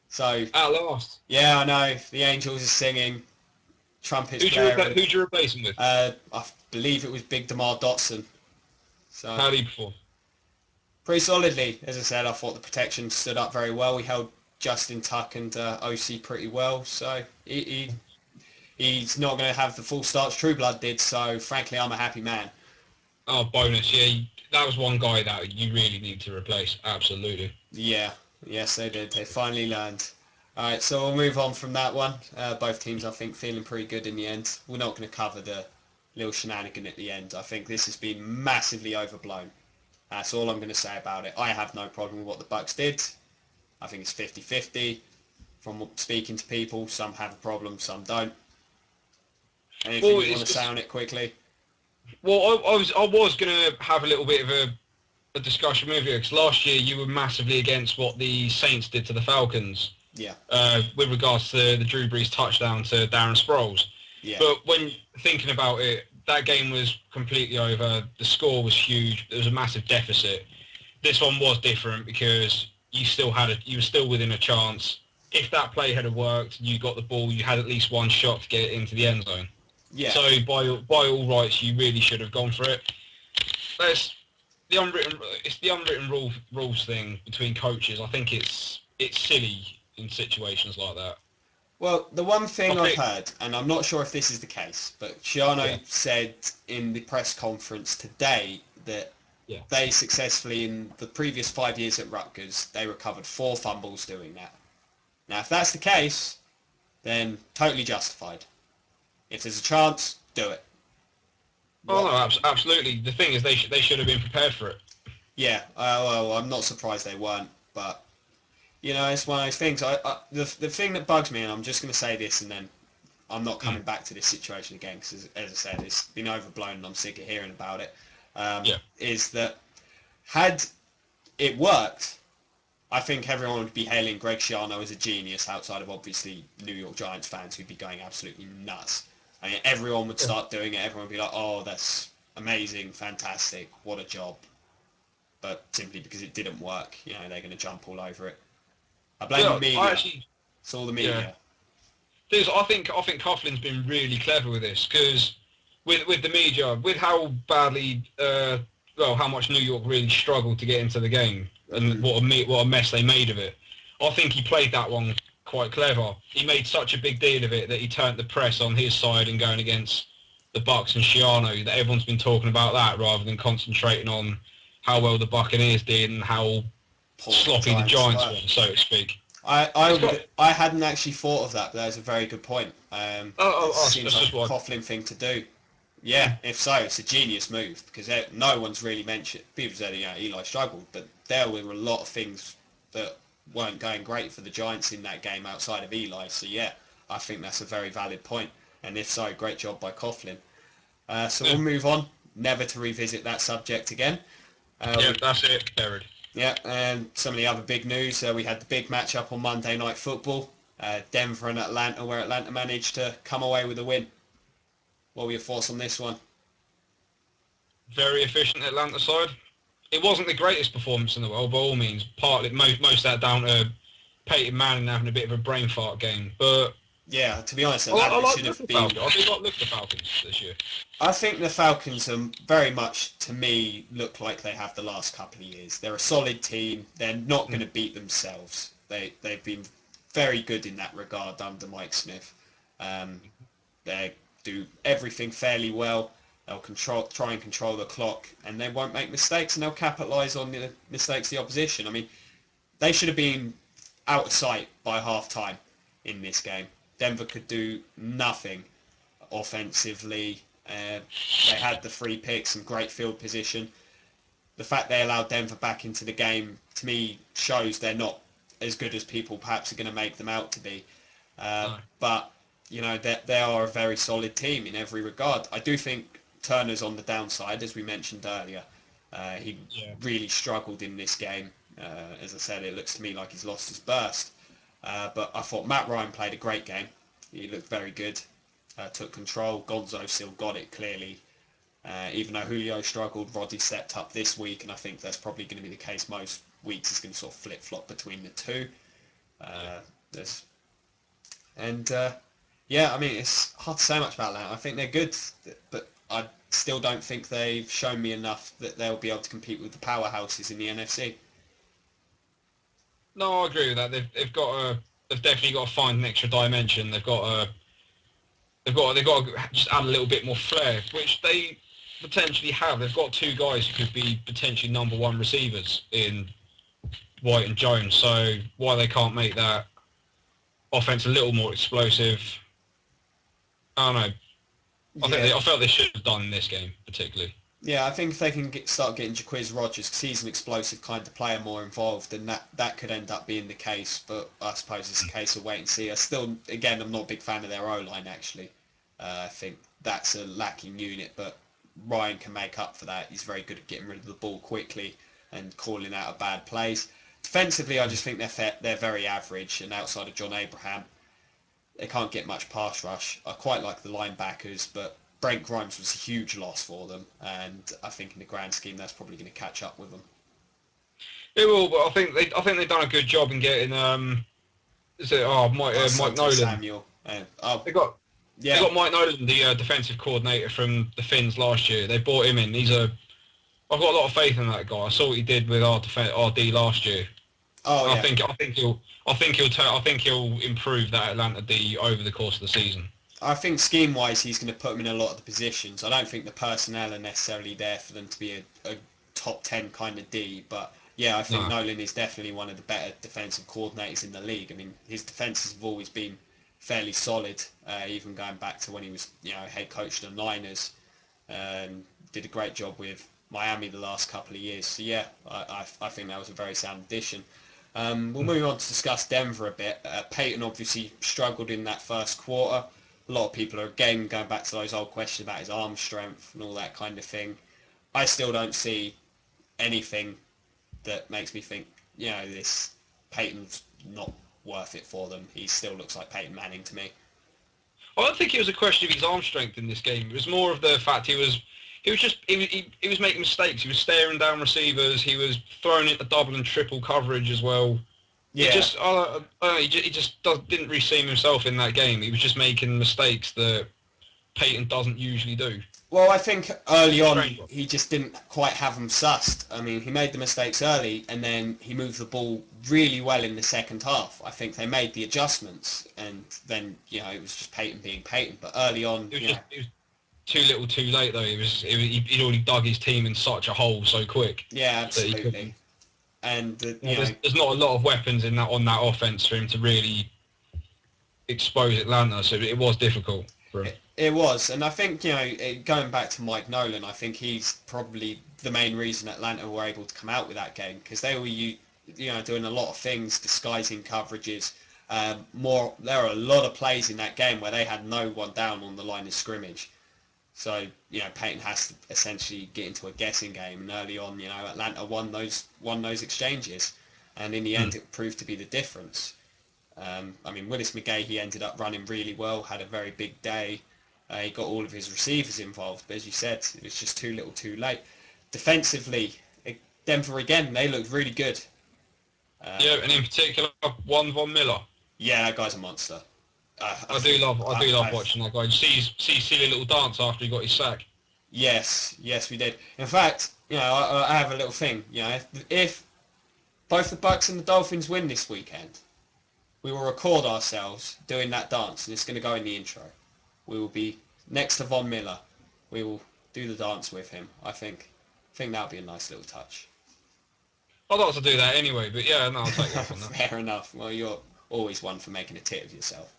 So, At last. yeah, I know. The Angels are singing, trumpets blaring. Who'd you replace him with? I believe it was Big DeMar Dotson. So, How did he perform? pretty solidly. As I said, I thought the protection stood up very well. We held Justin Tuck and OC pretty well. So, he's not going to have the full starts Trueblood did. So, frankly, I'm a happy man. Oh, bonus. Yeah, that was one guy that you really need to replace. Absolutely. Yeah, yes, they did. They finally learned. All right, so we'll move on from that one. Both teams, I think, feeling pretty good in the end. We're not going to cover the little shenanigan at the end. I think this has been massively overblown. That's all I'm going to say about it. I have no problem with what the Bucks did. I think it's 50-50. From speaking to people, some have a problem, some don't. Anything Well, you want to say on it quickly? well, I was going to have a little bit of a discussion with you because last year you were massively against what the Saints did to the Falcons. Yeah. With regards to the Drew Brees touchdown to Darren Sproles. Yeah. But when thinking about it, that game was completely over. The score was huge. There was a massive deficit. This one was different because you were still within a chance. If that play had worked, you got the ball, you had at least one shot to get it into the end zone. Yeah. So by all rights, you really should have gone for it. It's the unwritten rules thing between coaches. I think it's silly in situations like that. Well, the one thing I've heard, and I'm not sure if this is the case, but Shiano said in the press conference today that they successfully, in the previous 5 years at Rutgers, they recovered 4 fumbles doing that. Now, if that's the case, then totally justified. If there's a chance, do it. Oh, no, absolutely. The thing is, they should have been prepared for it. Yeah, well, I'm not surprised they weren't, but, you know, it's one of those things. The thing that bugs me, and I'm just going to say this and then I'm not coming back to this situation again, because as I said, it's been overblown and I'm sick of hearing about it, is that had it worked, I think everyone would be hailing Greg Schiano as a genius outside of obviously New York Giants fans who'd be going absolutely nuts. I mean, everyone would start doing it. Everyone would be like, oh, that's amazing, fantastic, what a job. But simply because it didn't work, you know, they're going to jump all over it. I blame the media. It's all the media. I think Coughlin's been really clever with this because with the media, with how badly, how much New York really struggled to get into the game and what a mess they made of it. I think he played that one quite clever. He made such a big deal of it that he turned the press on his side and going against the Bucks and Schiano, that everyone's been talking about that rather than concentrating on how well the Buccaneers did and how sloppy the Giants were, so to speak. I hadn't actually thought of that, but that's a very good point. It seems like a Coughlin thing to do. Yeah, if so, it's a genius move because no one's really mentioned. People said, Eli struggled, but there were a lot of things that weren't going great for the Giants in that game outside of Eli. So yeah, I think that's a very valid point. And if so, great job by Coughlin. We'll move on, never to revisit that subject again. That's it, buried. Yeah, and some of the other big news, we had the big matchup on Monday Night Football, Denver and Atlanta, where Atlanta managed to come away with a win. What were your thoughts on this one? Very efficient Atlanta side. It wasn't the greatest performance in the world, by all means. Partly, most of that down to Peyton Manning having a bit of a brain fart game, but... Yeah, to be honest, Atlanta should have been... I did not look at the Falcons this year. I think the Falcons are very much, to me, look like they have the last couple of years. They're a solid team. They're not going to beat themselves. They've been very good in that regard under Mike Smith. They do everything fairly well. They'll try and control the clock, and they won't make mistakes, and they'll capitalise on the mistakes of the opposition. I mean, they should have been out of sight by half-time in this game. Denver could do nothing offensively. They had the free picks and great field position. The fact they allowed Denver back into the game, to me, shows they're not as good as people perhaps are going to make them out to be. But, you know, they are a very solid team in every regard. I do think Turner's on the downside, as we mentioned earlier. He really struggled in this game. As I said, it looks to me like he's lost his burst. But I thought Matt Ryan played a great game. He looked very good. took control. Gonzo still got it clearly. Even though Julio struggled, Roddy stepped up this week, and I think that's probably going to be the case most weeks. It's going to sort of flip-flop between the two. There's and yeah, I mean, it's hard to say much about that. I think they're good, but I still don't think they've shown me enough that they'll be able to compete with the powerhouses in the NFC. No, I agree with that. They've definitely got to find an extra dimension. They've got to just add a little bit more flair, which they potentially have. They've got two guys who could be potentially number one receivers in White and Jones. So why they can't make that offense a little more explosive, I don't know. I felt they should have done in this game particularly. Yeah, I think if they can start getting Jaquiz Rogers, because he's an explosive kind of player, more involved, then that could end up being the case. But I suppose it's a case of wait and see. Again, I'm not a big fan of their O-line, actually. I think that's a lacking unit, but Ryan can make up for that. He's very good at getting rid of the ball quickly and calling out of bad plays. Defensively, I just think they're very average, and outside of John Abraham, they can't get much pass rush. I quite like the linebackers, but Brent Grimes was a huge loss for them, and I think in the grand scheme that's probably going to catch up with them. It will, but I think they've done a good job in getting Mike Nolan. Samuel. They got Mike Nolan, the defensive coordinator from the Finns last year. They brought him in. I've got a lot of faith in that guy. I saw what he did with our D last year. Oh, yeah. I think he'll improve that Atlanta D over the course of the season. I think scheme-wise, he's going to put them in a lot of the positions. I don't think the personnel are necessarily there for them to be a top 10 kind of D, but yeah, I think Nolan is definitely one of the better defensive coordinators in the league. I mean, his defenses have always been fairly solid, even going back to when he was, head coach of the Niners. Did a great job with Miami the last couple of years. So yeah, I think that was a very sound addition. We'll move on to discuss Denver a bit. Peyton obviously struggled in that first quarter. A lot of people are again going back to those old questions about his arm strength and all that kind of thing. I still don't see anything that makes me think, this Peyton's not worth it for them. He still looks like Peyton Manning to me. I don't think it was a question of his arm strength in this game. It was more of the fact he was making mistakes. He was staring down receivers. He was throwing into double and triple coverage as well. Yeah. He just didn't really seem himself in that game. He was just making mistakes that Peyton doesn't usually do. Well, I think early on he just didn't quite have them sussed. I mean, he made the mistakes early, and then he moved the ball really well in the second half. I think they made the adjustments, and then it was just Peyton being Peyton. But early on, it was too little, too late though. He'd already dug his team in such a hole so quick. Yeah, absolutely. And there's not a lot of weapons on that offense for him to really expose Atlanta, so it was difficult for him. It was, and I think going back to Mike Nolan, I think he's probably the main reason Atlanta were able to come out with that game, because they were doing a lot of things, disguising coverages. There are a lot of plays in that game where they had no one down on the line of scrimmage. So, Peyton has to essentially get into a guessing game, and early on, Atlanta won those exchanges, and in the end, it proved to be the difference. Willis McGahee, he ended up running really well, had a very big day. He got all of his receivers involved, but as you said, it was just too little, too late. Defensively, Denver again, they looked really good. And in particular, Von Miller. Yeah, that guy's a monster. I do love watching that guy. See his silly little dance after he got his sack. Yes, we did. In fact, I have a little thing. If both the Bucks and the Dolphins win this weekend, we will record ourselves doing that dance, and it's going to go in the intro. We will be next to Von Miller. We will do the dance with him. I think that'll be a nice little touch. I'd like to do that anyway, but yeah, no, I'll take that on that. Fair enough. Well, you're always one for making a tit of yourself.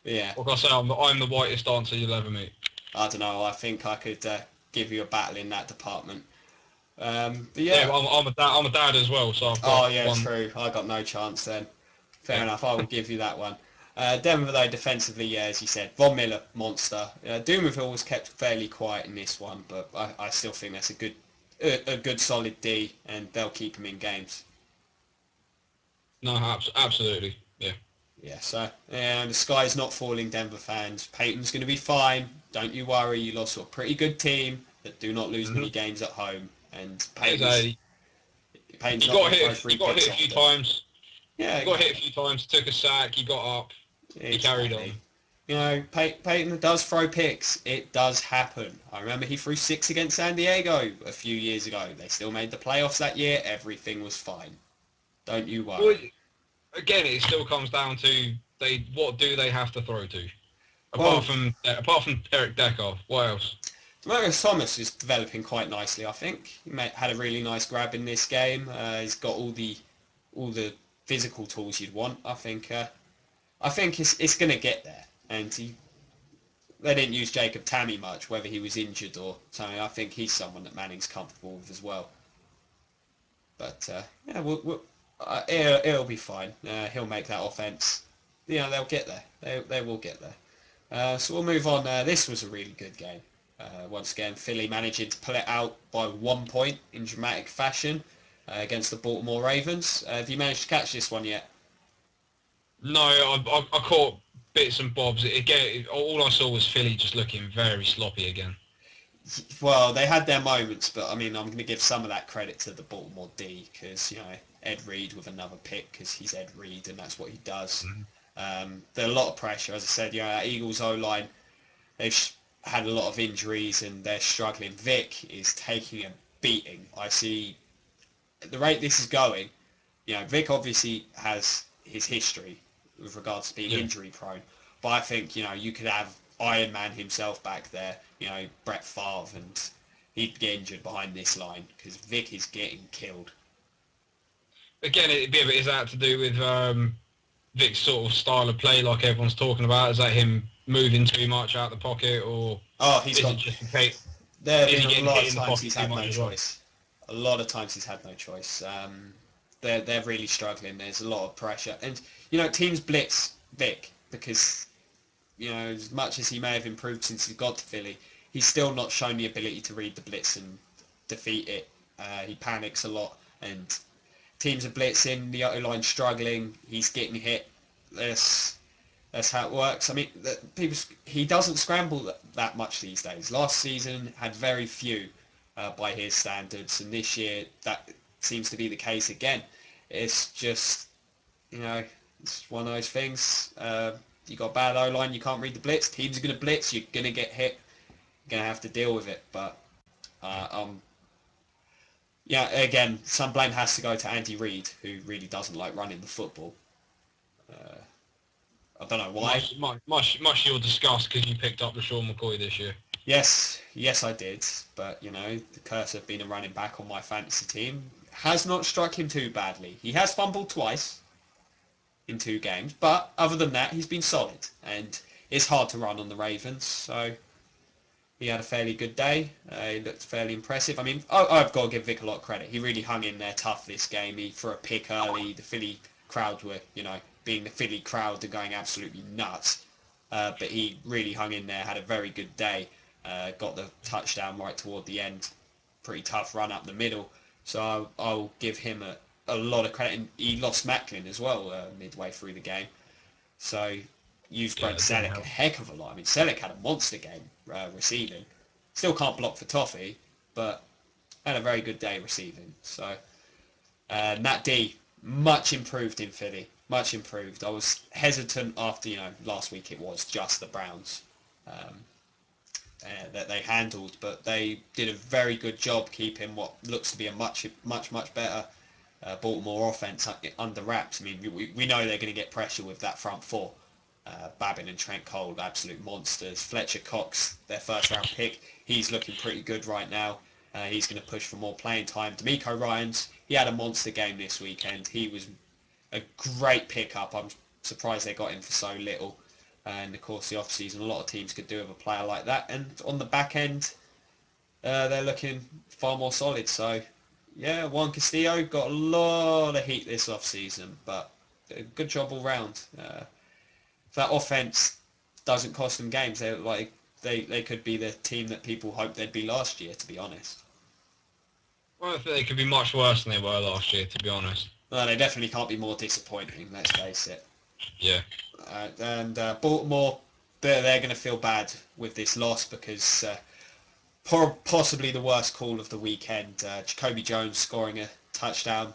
Yeah. Like I say, I'm the whitest dancer you'll ever meet. I don't know. I think I could give you a battle in that department. But yeah, I'm a dad as well, so I've got true. I got no chance then. Fair enough. I will give you that one. Denver, though, defensively, as you said, Von Miller, monster. Doomerville was kept fairly quiet in this one, but I still think that's a good solid D, and they'll keep him in games. No, absolutely, yeah. Yeah, so the sky's not falling, Denver fans. Peyton's going to be fine. Don't you worry. You lost to a pretty good team that do not lose many Mm-hmm. games at home, and Exactly. Peyton's He not got going to throw hit. He free got picks hit a few often. times. Yeah, He got hit a exactly. few times. Took a sack. He got up. He carried on. Exactly. Peyton does throw picks. It does happen. I remember he threw 6 against San Diego a few years ago. They still made the playoffs that year. Everything was fine. Don't you Well, worry. again, it still comes down to what do they have to throw to? Well, Apart from Eric Decker, what else? Demarcus Thomas is developing quite nicely, I think. Had a really nice grab in this game. He's got all the physical tools you'd want. I think it's going to get there. And they didn't use Jacob Tammy much, whether he was injured or something. I think he's someone that Manning's comfortable with as well. But yeah, it'll be fine. He'll make that offense. They'll get there. They will get there. So we'll move on. This was a really good game. Once again, Philly managing to pull it out by 1 point in dramatic fashion against the Baltimore Ravens. Have you managed to catch this one yet? No, I caught bits and bobs. Again, all I saw was Philly just looking very sloppy again. Well, they had their moments, but I mean, I'm going to give some of that credit to the Baltimore D because Ed Reed with another pick because he's Ed Reed and that's what he does. Mhm. There's a lot of pressure, as I said. That Eagles O line, they've had a lot of injuries and they're struggling. Vic is taking a beating. I see at the rate this is going. Vic obviously has his history with regards to being Yeah. injury prone, but I think you could have Iron Man himself back there. Brett Favre, and he'd get injured behind this line because Vic is getting killed. Again, a bit of it is that to do with Vic's sort of style of play, like everyone's talking about. Is that him moving too much out the pocket, or Oh, he's is it got. just a case? There have Is been he a getting lot hit of in the times pocket he's too had no much as well? choice. A lot of times he's had no choice. They're really struggling. There's a lot of pressure, and teams blitz Vic because as much as he may have improved since he got to Philly, he's still not shown the ability to read the blitz and defeat it. He panics a lot, and teams are blitzing. The O-line struggling. He's getting hit. That's how it works. I mean, he doesn't scramble that much these days. Last season had very few by his standards, and this year that seems to be the case again. It's just it's one of those things. You got a bad O-line, you can't read the blitz. Teams are going to blitz. You're going to get hit. You're going to have to deal with it. But yeah, again, some blame has to go to Andy Reid, who really doesn't like running the football. Uh, I don't know why. Much you'll discuss because you picked up LaShawn McCoy this year. Yes, I did. But the curse of being a running back on my fantasy team has not struck him too badly. He has fumbled twice in 2 games, but other than that, he's been solid. And it's hard to run on the Ravens, so he had a fairly good day. He looked fairly impressive. I mean, I've got to give Vic a lot of credit. He really hung in there tough this game. He threw a pick early. The Philly crowd were, being the Philly crowd, they're going absolutely nuts. But he really hung in there, had a very good day. Got the touchdown right toward the end. Pretty tough run up the middle. So I'll give him a lot of credit. And he lost Macklin as well midway through the game. So used Yeah, Brent it didn't Selleck a help. heck of a lot. I mean, Selleck had a monster game receiving. Still can't block for Toffee, but had a very good day receiving. So Matt D, much improved in Philly. Much improved. I was hesitant after, last week it was just the Browns um, that they handled, but they did a very good job keeping what looks to be a much better Baltimore offense under wraps. I mean, we know they're going to get pressure with that front four. Babin and Trent Cole, absolute monsters. Fletcher Cox, their first round pick, he's looking pretty good right now. He's going to push for more playing time. D'Amico Ryans, he had a monster game this weekend. He was a great pickup. I'm surprised they got him for so little. And of course, the off-season, a lot of teams could do with a player like that. And on the back end, they're looking far more solid. So, yeah, Juan Castillo got a lot of heat this off-season, but a good job all round. If that offense doesn't cost them games, they could be the team that people hoped they'd be last year, to be honest. Well, I think they could be much worse than they were last year, to be honest. Well, they definitely can't be more disappointing, let's face it. Yeah. Baltimore, they're going to feel bad with this loss because possibly the worst call of the weekend. Jacoby Jones scoring a touchdown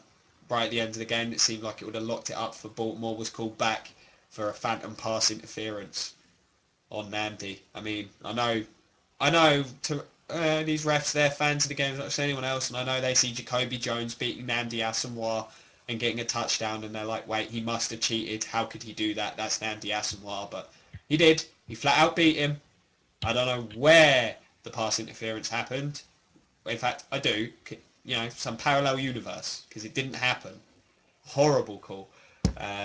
right at the end of the game. It seemed like it would have locked it up for Baltimore. Was called back for a phantom pass interference on Namdi. I mean, I know. These refs, they're fans of the game as much as anyone else, and I know they see Jacoby Jones beating Namdi Asamoah and getting a touchdown, and they're like, wait, he must have cheated. How could he do that? That's Namdi Asamoah. But he did. He flat out beat him. I don't know where the pass interference happened. In fact, I do. Some parallel universe, because it didn't happen. Horrible call.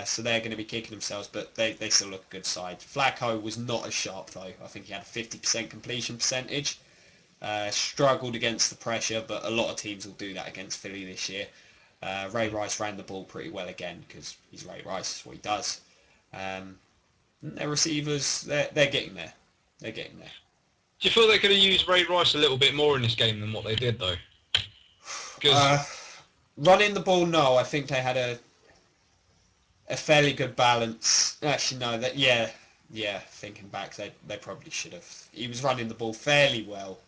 So they're going to be kicking themselves, but they still look a good side. Flacco was not as sharp, though. I think he had a 50% completion percentage. Struggled against the pressure, but a lot of teams will do that against Philly this year. Ray Rice ran the ball pretty well again, because he's Ray Rice. That's what he does. Their receivers, they're getting there. They're getting there. Do you feel they could have used Ray Rice a little bit more in this game than what they did, though? Because Running the ball, no. I think they had a fairly good balance. Actually, no. Thinking back, they probably should have. He was running the ball fairly well.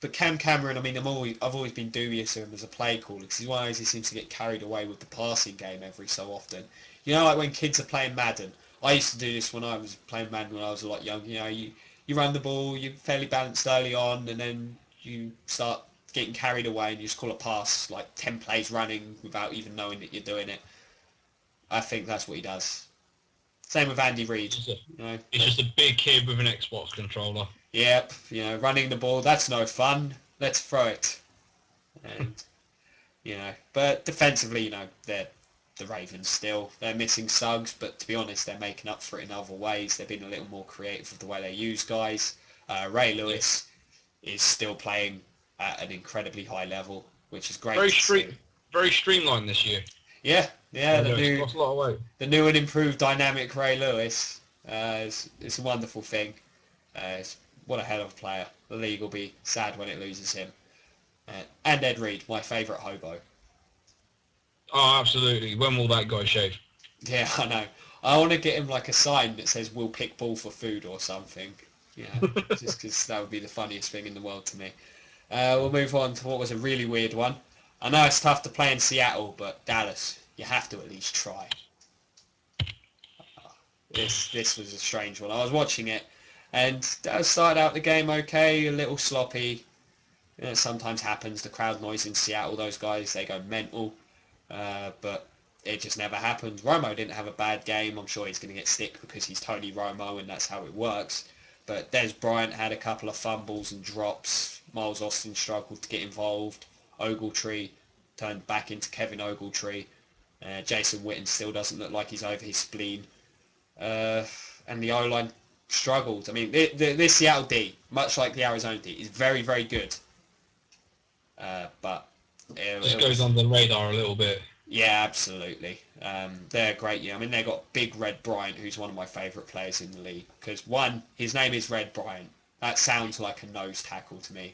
But Cam Cameron, I mean, I've always been dubious of him as a play caller because he's one of those who seems to get carried away with the passing game every so often. Like when kids are playing Madden. I used to do this when I was playing Madden when I was a lot young. You run the ball, you're fairly balanced early on, and then you start getting carried away and you just call a pass like 10 plays running without even knowing that you're doing it. I think that's what he does. Same with Andy Reid. he's just a big kid with an Xbox controller. Yep, running the ball, that's no fun. Let's throw it. And, but defensively, they're the Ravens still. They're missing Suggs, but to be honest, they're making up for it in other ways. They've been a little more creative with the way they use guys. Ray Lewis is still playing at an incredibly high level, which is great. Very streamlined this year. Yeah. Lost a lot of weight. The new and improved dynamic Ray Lewis it's a wonderful thing. What a hell of a player. The league will be sad when it loses him. And Ed Reed, my favourite hobo. Oh, absolutely. When will that guy shave? Yeah, I know. I want to get him like a sign that says "We'll pick ball for food" or something. Just because that would be the funniest thing in the world to me. We'll move on to what was a really weird one. I know it's tough to play in Seattle, but Dallas, you have to at least try. This was a strange one. I was watching it, and Dallas started out the game okay, a little sloppy. It sometimes happens. The crowd noise in Seattle, those guys, they go mental. But it just never happened. Romo didn't have a bad game. I'm sure he's going to get stick because he's Tony Romo and that's how it works. But Des Bryant had a couple of fumbles and drops. Miles Austin struggled to get involved. Ogletree turned back into Kevin Ogletree. Jason Witten still doesn't look like he's over his spleen. And the O-line struggled. I mean, this Seattle D, much like the Arizona D, is very, very good. But it goes under the radar a little bit. Yeah, absolutely. They're great. I mean, they got Big Red Bryant, who's one of my favourite players in the league. Because one, his name is Red Bryant. That sounds like a nose tackle to me.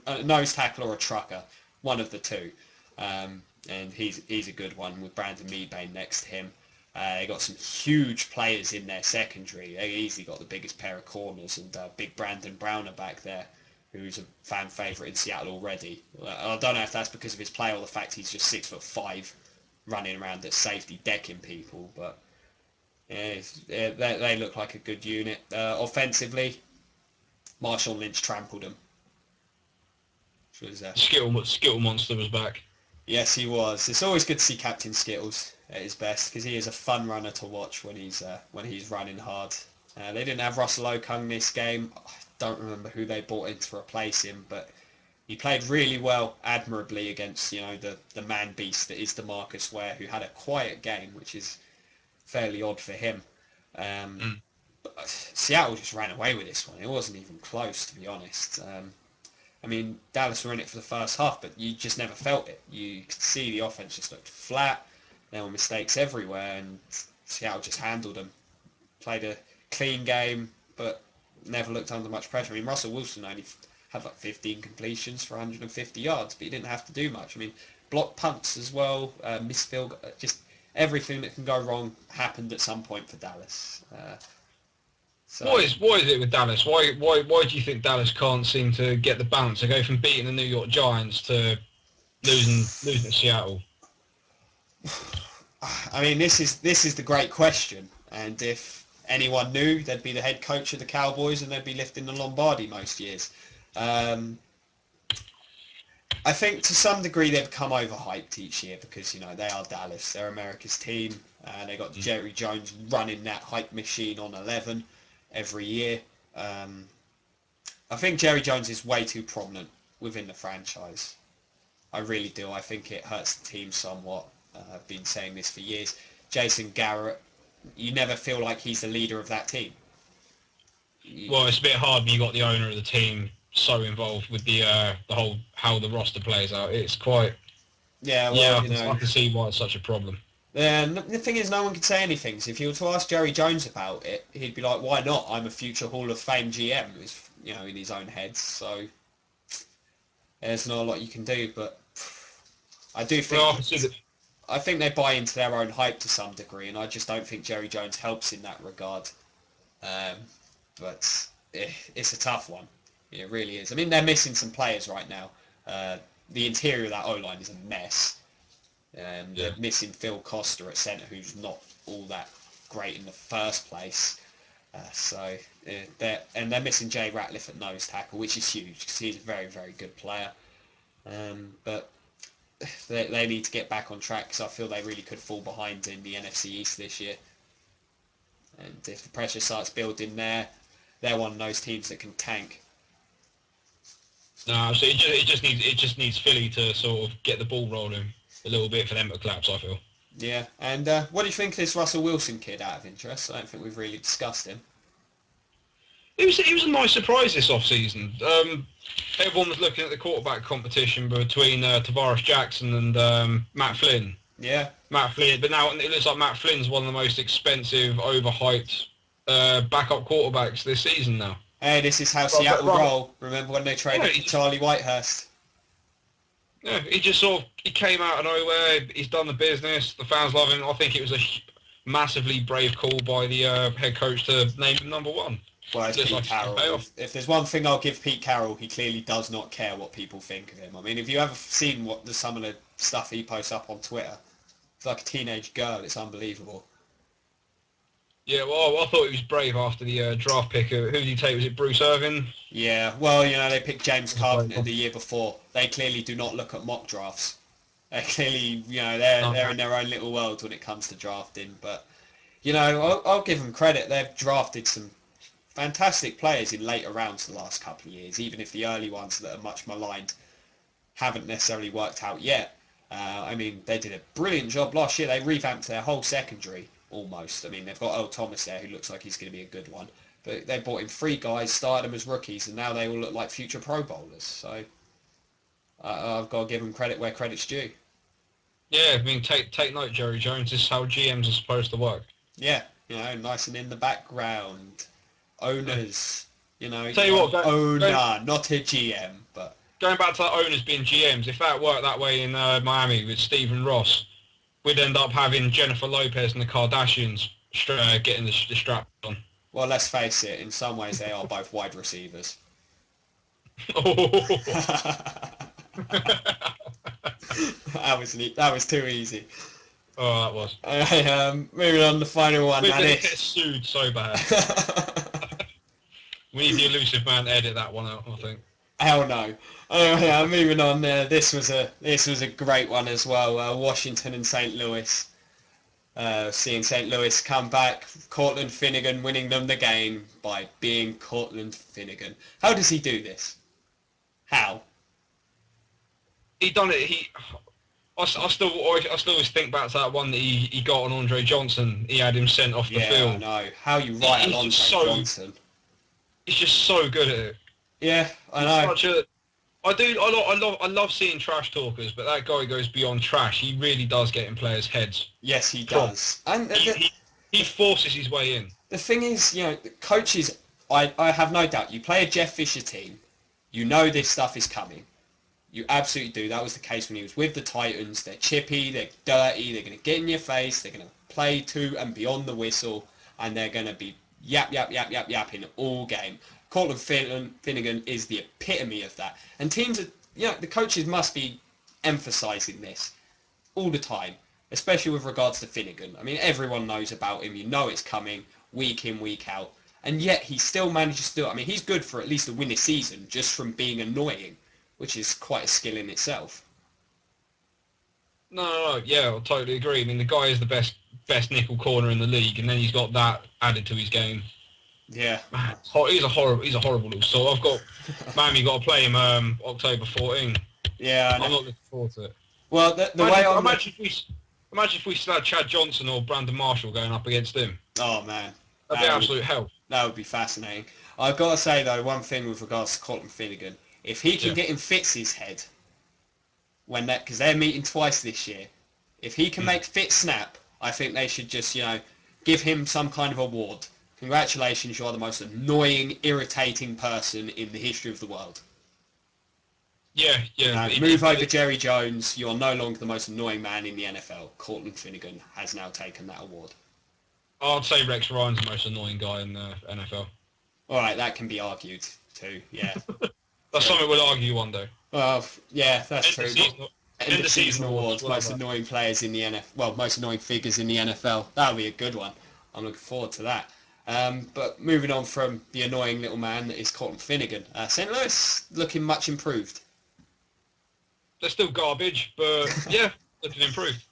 A nose tackle or a trucker, one of the two. And he's a good one with Brandon Meebane next to him. They got some huge players in their secondary. They easily got the biggest pair of corners, and big Brandon Browner back there, who's a fan favourite in Seattle already. I don't know if that's because of his play or the fact he's just 6'5", running around at safety decking people, but they look like a good unit. Offensively, Marshawn Lynch trampled them. Skittle Monster was back. Yes, he was. It's always good to see Captain Skittles at his best because he is a fun runner to watch when he's running hard. They didn't have Russell Okung this game. I don't remember who they brought in to replace him, but he played really well, admirably against the man beast that is DeMarcus Ware, who had a quiet game, which is fairly odd for him. But Seattle just ran away with this one. It wasn't even close, to be honest. I mean, Dallas were in it for the first half, but you just never felt it. You could see the offense just looked flat. There were mistakes everywhere, and Seattle just handled them. Played a clean game, but never looked under much pressure. I mean, Russell Wilson only had like 15 completions for 150 yards, but he didn't have to do much. I mean, block punts as well, missed field. Just everything that can go wrong happened at some point for Dallas. So What is it with Dallas? Why do you think Dallas can't seem to get the bounce to go from beating the New York Giants to losing to Seattle? I mean, this is the great question, and if anyone knew, they'd be the head coach of the Cowboys and they'd be lifting the Lombardi most years. I think to some degree they've become overhyped each year because, they are Dallas. They're America's team. They got Jerry Jones running that hype machine on 11 every year. I think Jerry Jones is way too prominent within the franchise. I really do. I think it hurts the team somewhat. I've been saying this for years. Jason Garrett, you never feel like he's the leader of that team. Well, it's a bit hard when you got the owner of the team so involved with the whole how the roster plays out. It's quite I can see why it's such a problem. And the thing is, no one can say anything. So if you were to ask Jerry Jones about it, he'd be like, "Why not? I'm a future Hall of Fame GM." Who's in his own head. So there's not a lot you can do. But I do think I think they buy into their own hype to some degree, and I just don't think Jerry Jones helps in that regard. But it's a tough one. It really is. I mean, they're missing some players right now. The interior of that O-line is a mess. They're missing Phil Costa at centre, who's not all that great in the first place. They're missing Jay Ratliff at nose tackle, which is huge because he's a very, very good player. But they need to get back on track because I feel they really could fall behind in the NFC East this year. And if the pressure starts building there, they're one of those teams that can tank. No, so it just needs Philly to sort of get the ball rolling a little bit for them to collapse, I feel. Yeah, and what do you think of this Russell Wilson kid, out of interest? I don't think we've really discussed him. He was a nice surprise this off-season. Everyone was looking at the quarterback competition between Tavares Jackson and Matt Flynn. Yeah. Matt Flynn, but now it looks like Matt Flynn's one of the most expensive, overhyped backup quarterbacks this season now. Hey, this is how Seattle roll. Remember when they traded for Charlie Whitehurst? Yeah, he came out of nowhere. He's done the business. The fans love him. I think it was a massively brave call by the head coach to name him number one. Well, it's Pete Carroll. If there's one thing I'll give Pete Carroll, he clearly does not care what people think of him. I mean, if you ever seen some of the stuff he posts up on Twitter, it's like a teenage girl. It's unbelievable. Yeah, well, I thought he was brave after the draft pick. Who did he take? Was it Bruce Irvin? Yeah, well, they picked James Carpenter the year before. They clearly do not look at mock drafts. They clearly, they're in their own little world when it comes to drafting. But, I'll give them credit. They've drafted some fantastic players in later rounds the last couple of years, even if the early ones that are much maligned haven't necessarily worked out yet. I mean, they did a brilliant job last year. They revamped their whole secondary. Almost. I mean, they've got Earl Thomas there, who looks like he's going to be a good one. But they brought in 3 guys, started them as rookies, and now they all look like future Pro Bowlers. So I've got to give them credit where credit's due. Yeah, I mean, take note, Jerry Jones. This is how GMs are supposed to work. Yeah, nice and in the background. Owners, Tell you what, owner, not a GM, but going back to the owners being GMs, if that worked that way in Miami with Stephen Ross, we'd end up having Jennifer Lopez and the Kardashians getting the strap on. Well, let's face it, in some ways they are both wide receivers. That was too easy. Oh, that was. Moving on to the final one. We're going to get sued so bad. We need the elusive man to edit that one out, I think. Hell no. Moving on. This was a great one as well. Washington and St. Louis. Seeing St. Louis come back. Cortland Finnegan winning them the game by being Cortland Finnegan. How does he do this? How? He done it. I still always think back to that one that he got on Andre Johnson. He had him sent off the field. Yeah, I know. How you write on Andre Johnson. He's just so good at it. Yeah, I know. I love seeing trash talkers, but that guy goes beyond trash. He really does get in players' heads. Yes, he does. And he forces his way in. The thing is, coaches, I have no doubt, you play a Jeff Fisher team, you know this stuff is coming. You absolutely do. That was the case when he was with the Titans. They're chippy, they're dirty, they're going to get in your face, they're going to play to and beyond the whistle, and they're going to be yapping all game. Cortland Finnegan is the epitome of that. And teams are, the coaches must be emphasising this all the time, especially with regards to Finnegan. I mean, everyone knows about him. You know it's coming week in, week out. And yet he still manages to do it. I mean, he's good for at least a win this season just from being annoying, which is quite a skill in itself. No, yeah, I totally agree. I mean, the guy is the best nickel corner in the league, and then he's got that added to his game. Yeah. Man, he's a horrible little sort. I've got Miami got to play him October 14. Yeah, I'm not looking forward to it. Well, imagine if we still had Chad Johnson or Brandon Marshall going up against him. Oh man, That'd be absolute hell. That would be fascinating. I've got to say though, one thing with regards to Cortland Finnegan, if he can get in Fitz's head, because they're meeting twice this year, if he can make Fitz snap, I think they should just give him some kind of award. Congratulations, you are the most annoying, irritating person in the history of the world. Yeah. Move over Jerry Jones. You're no longer the most annoying man in the NFL. Cortland Finnegan has now taken that award. I'd say Rex Ryan's the most annoying guy in the NFL. All right, that can be argued too. Yeah. That's something we'll argue one day. Well, yeah, that's true. End of season awards. Most annoying players in the NFL. Well, most annoying figures in the NFL. That'll be a good one. I'm looking forward to that. But moving on from the annoying little man that is Cortland Finnegan, St. Louis looking much improved. They're still garbage, but yeah, looking improved.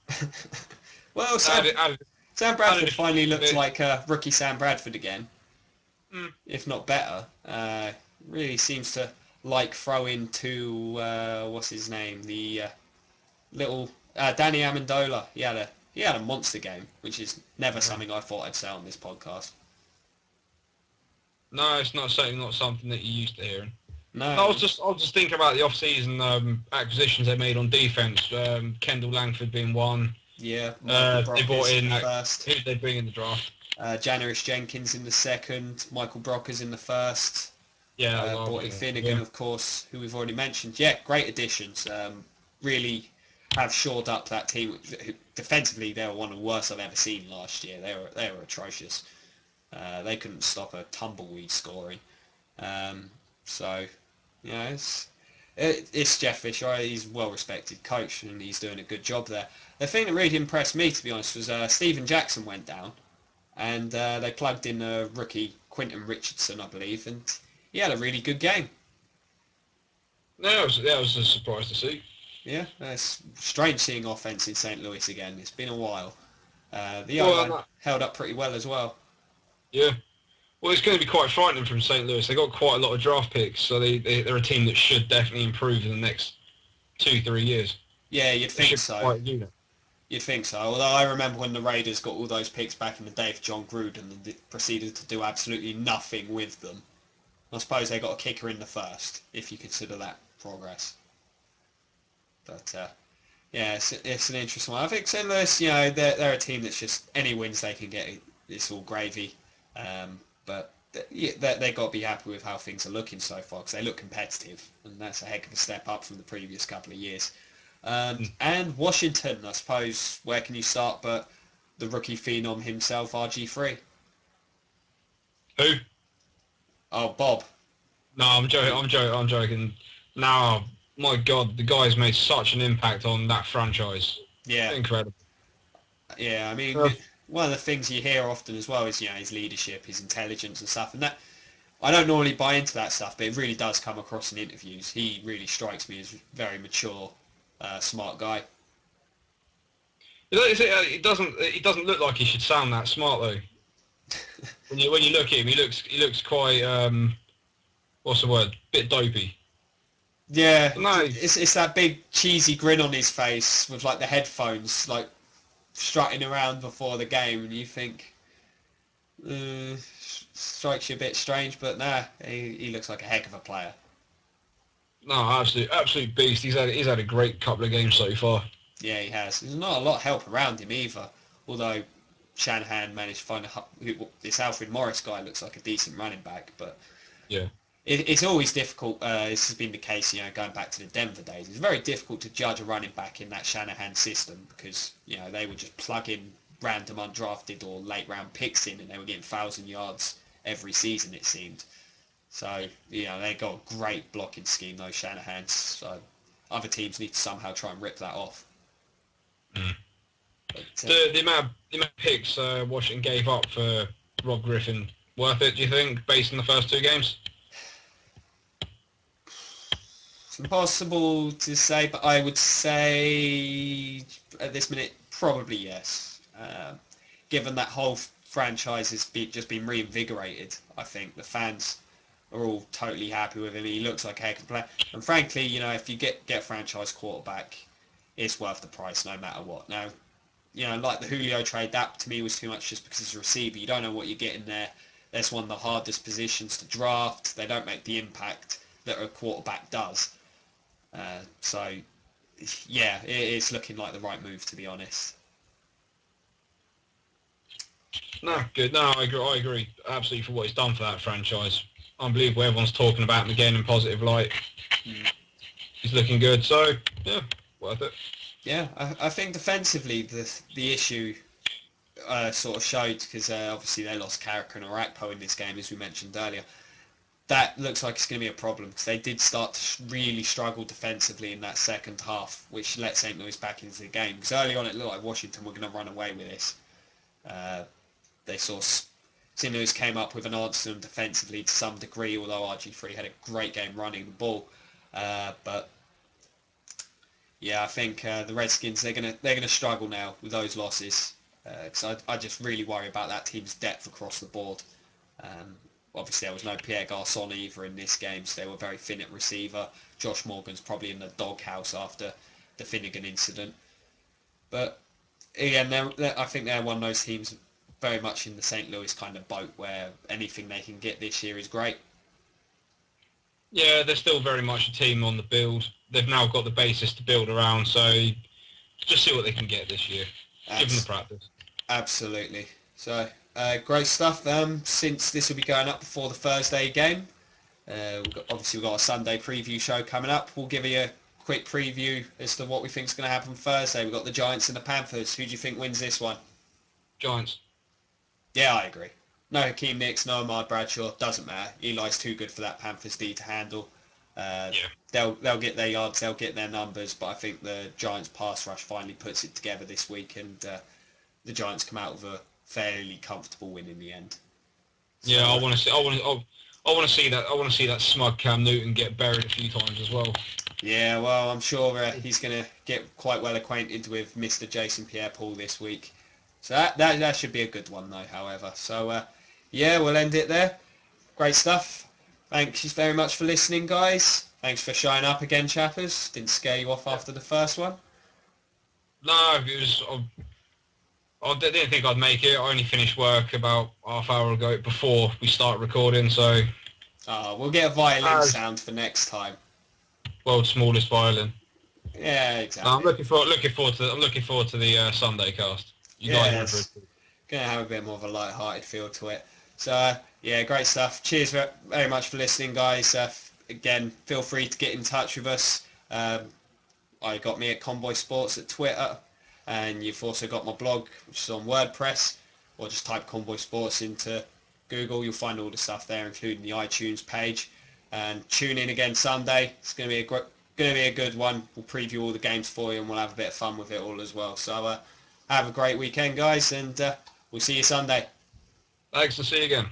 Well, Sam Bradford finally looks like rookie Sam Bradford again, if not better. Really seems to like throwing to what's his name, the little Danny Amendola. He had a monster game, which is never something I thought I'd say on this podcast. No, it's certainly not something that you're used to hearing. No, I was just thinking about the off-season acquisitions they made on defense. Kendall Langford being one. Yeah, they brought in first. Who did they bring in the draft? Janoris Jenkins in the second. Michael Brockers in the first. Yeah, brought in Finnegan, of course, who we've already mentioned. Yeah, great additions. Really have shored up that team. Defensively, they were one of the worst I've ever seen last year. They were atrocious. They couldn't stop a tumbleweed scoring. So, it's Jeff Fisher. He's a well-respected coach, and he's doing a good job there. The thing that really impressed me, to be honest, was Steven Jackson went down, and they plugged in a rookie, Quentin Richardson, I believe, and he had a really good game. No, that was a surprise to see. Yeah, it's strange seeing offense in St. Louis again. It's been a while. The O-line held up pretty well as well. Yeah. Well, it's going to be quite frightening from St. Louis. They got quite a lot of draft picks, so they're a team that should definitely improve in the next 2-3 years. Yeah, you'd think so. You'd think so. Although I remember when the Raiders got all those picks back in the day for John Gruden and proceeded to do absolutely nothing with them. I suppose they got a kicker in the first, if you consider that progress. But yeah, it's an interesting one. I think St. Louis, they're a team that's just any wins they can get, it's all gravy. But they got to be happy with how things are looking so far because they look competitive, and that's a heck of a step up from the previous couple of years. And Washington, I suppose, where can you start but the rookie phenom himself, RG3? Who? Oh, Bob. No, I'm joking. No, my God, the guy's made such an impact on that franchise. Yeah. Incredible. Yeah, I mean, one of the things you hear often as well is, his leadership, his intelligence and stuff. And that, I don't normally buy into that stuff, but it really does come across in interviews. He really strikes me as a very mature, smart guy. It doesn't look like he should sound that smart though. when you look at him, he looks quite what's the word? Bit dopey. Yeah, no, it's that big cheesy grin on his face with like the headphones, like strutting around before the game, and you think strikes you a bit strange, but nah, he looks like a heck of a player. No, absolute beast. He's had a great couple of games so far. Yeah, he has. There's not a lot of help around him either. Although Shanahan managed to find this Alfred Morris guy looks like a decent running back, but yeah, it's always difficult. This has been the case, going back to the Denver days. It's very difficult to judge a running back in that Shanahan system because, they would just plug in random undrafted or late round picks in and they were getting 1,000 yards every season, it seemed. So, they got a great blocking scheme, those Shanahans. So other teams need to somehow try and rip that off. Mm. But, the amount of picks Washington gave up for Rob Griffin, worth it, do you think, based on the first 2 games? It's impossible to say, but I would say at this minute, probably yes. Given that whole franchise has just been reinvigorated, I think the fans are all totally happy with him. He looks like a heck of a player. And frankly, if you get a franchise quarterback, it's worth the price no matter what. Now, like the Julio trade, that to me was too much just because he's a receiver. You don't know what you're getting there. That's one of the hardest positions to draft. They don't make the impact that a quarterback does. So, yeah, it's looking like the right move, to be honest. No, good. No, I agree absolutely for what he's done for that franchise. Unbelievable. Everyone's talking about him again in positive light. Mm. He's looking good. So, yeah, worth it. Yeah, I think defensively the issue sort of showed because obviously they lost Carrick and Orakpo in this game, as we mentioned earlier. That looks like it's going to be a problem because they did start to really struggle defensively in that second half, which let St. Louis back into the game. Because early on it looked like Washington were going to run away with this. They saw St. Louis came up with an answer to them defensively to some degree, although RG3 had a great game running the ball. But yeah, I think the Redskins they're gonna struggle now with those losses. Because I just really worry about that team's depth across the board. Obviously, there was no Pierre Garçon either in this game, so they were very thin at receiver. Josh Morgan's probably in the doghouse after the Finnegan incident. But again, I think they're one of those teams very much in the St. Louis kind of boat where anything they can get this year is great. Yeah, they're still very much a team on the build. They've now got the basis to build around, so just see what they can get this year. Give them the practice. Absolutely. So, great stuff. Since this will be going up before the Thursday game, we've got a Sunday preview show coming up. We'll give you a quick preview as to what we think is going to happen Thursday. We've got the Giants and the Panthers. Who do you think wins this one? Giants. Yeah, I agree. No Hakeem Nicks, no Ahmad Bradshaw. Doesn't matter. Eli's too good for that Panthers D to handle. They'll get their yards, they'll get their numbers, but I think the Giants pass rush finally puts it together this week, and the Giants come out with a fairly comfortable win in the end. So, yeah, I want to see that smug Cam Newton get buried a few times as well. Yeah, well, I'm sure he's going to get quite well acquainted with Mr. Jason Pierre-Paul this week. So that should be a good one, though, however. So, yeah, we'll end it there. Great stuff. Thank you very much for listening, guys. Thanks for showing up again, chappers. Didn't scare you off after the first one? No, it was... I didn't think I'd make it. I only finished work about half hour ago before we start recording, so... We'll get a violin sound for next time. World's smallest violin. Yeah, exactly. I'm looking forward to the Sunday cast. You guys are going to have a bit more of a light-hearted feel to it. So, yeah, great stuff. Cheers very much for listening, guys. Again, feel free to get in touch with us. I got me at Convoy Sports at Twitter, and you've also got my blog, which is on WordPress, or just type Convoy Sports into Google. You'll find all the stuff there, including the iTunes page. And tune in again Sunday. It's going to be a good one. We'll preview all the games for you, and we'll have a bit of fun with it all as well. So have a great weekend, guys, and we'll see you Sunday. Thanks, and see you again.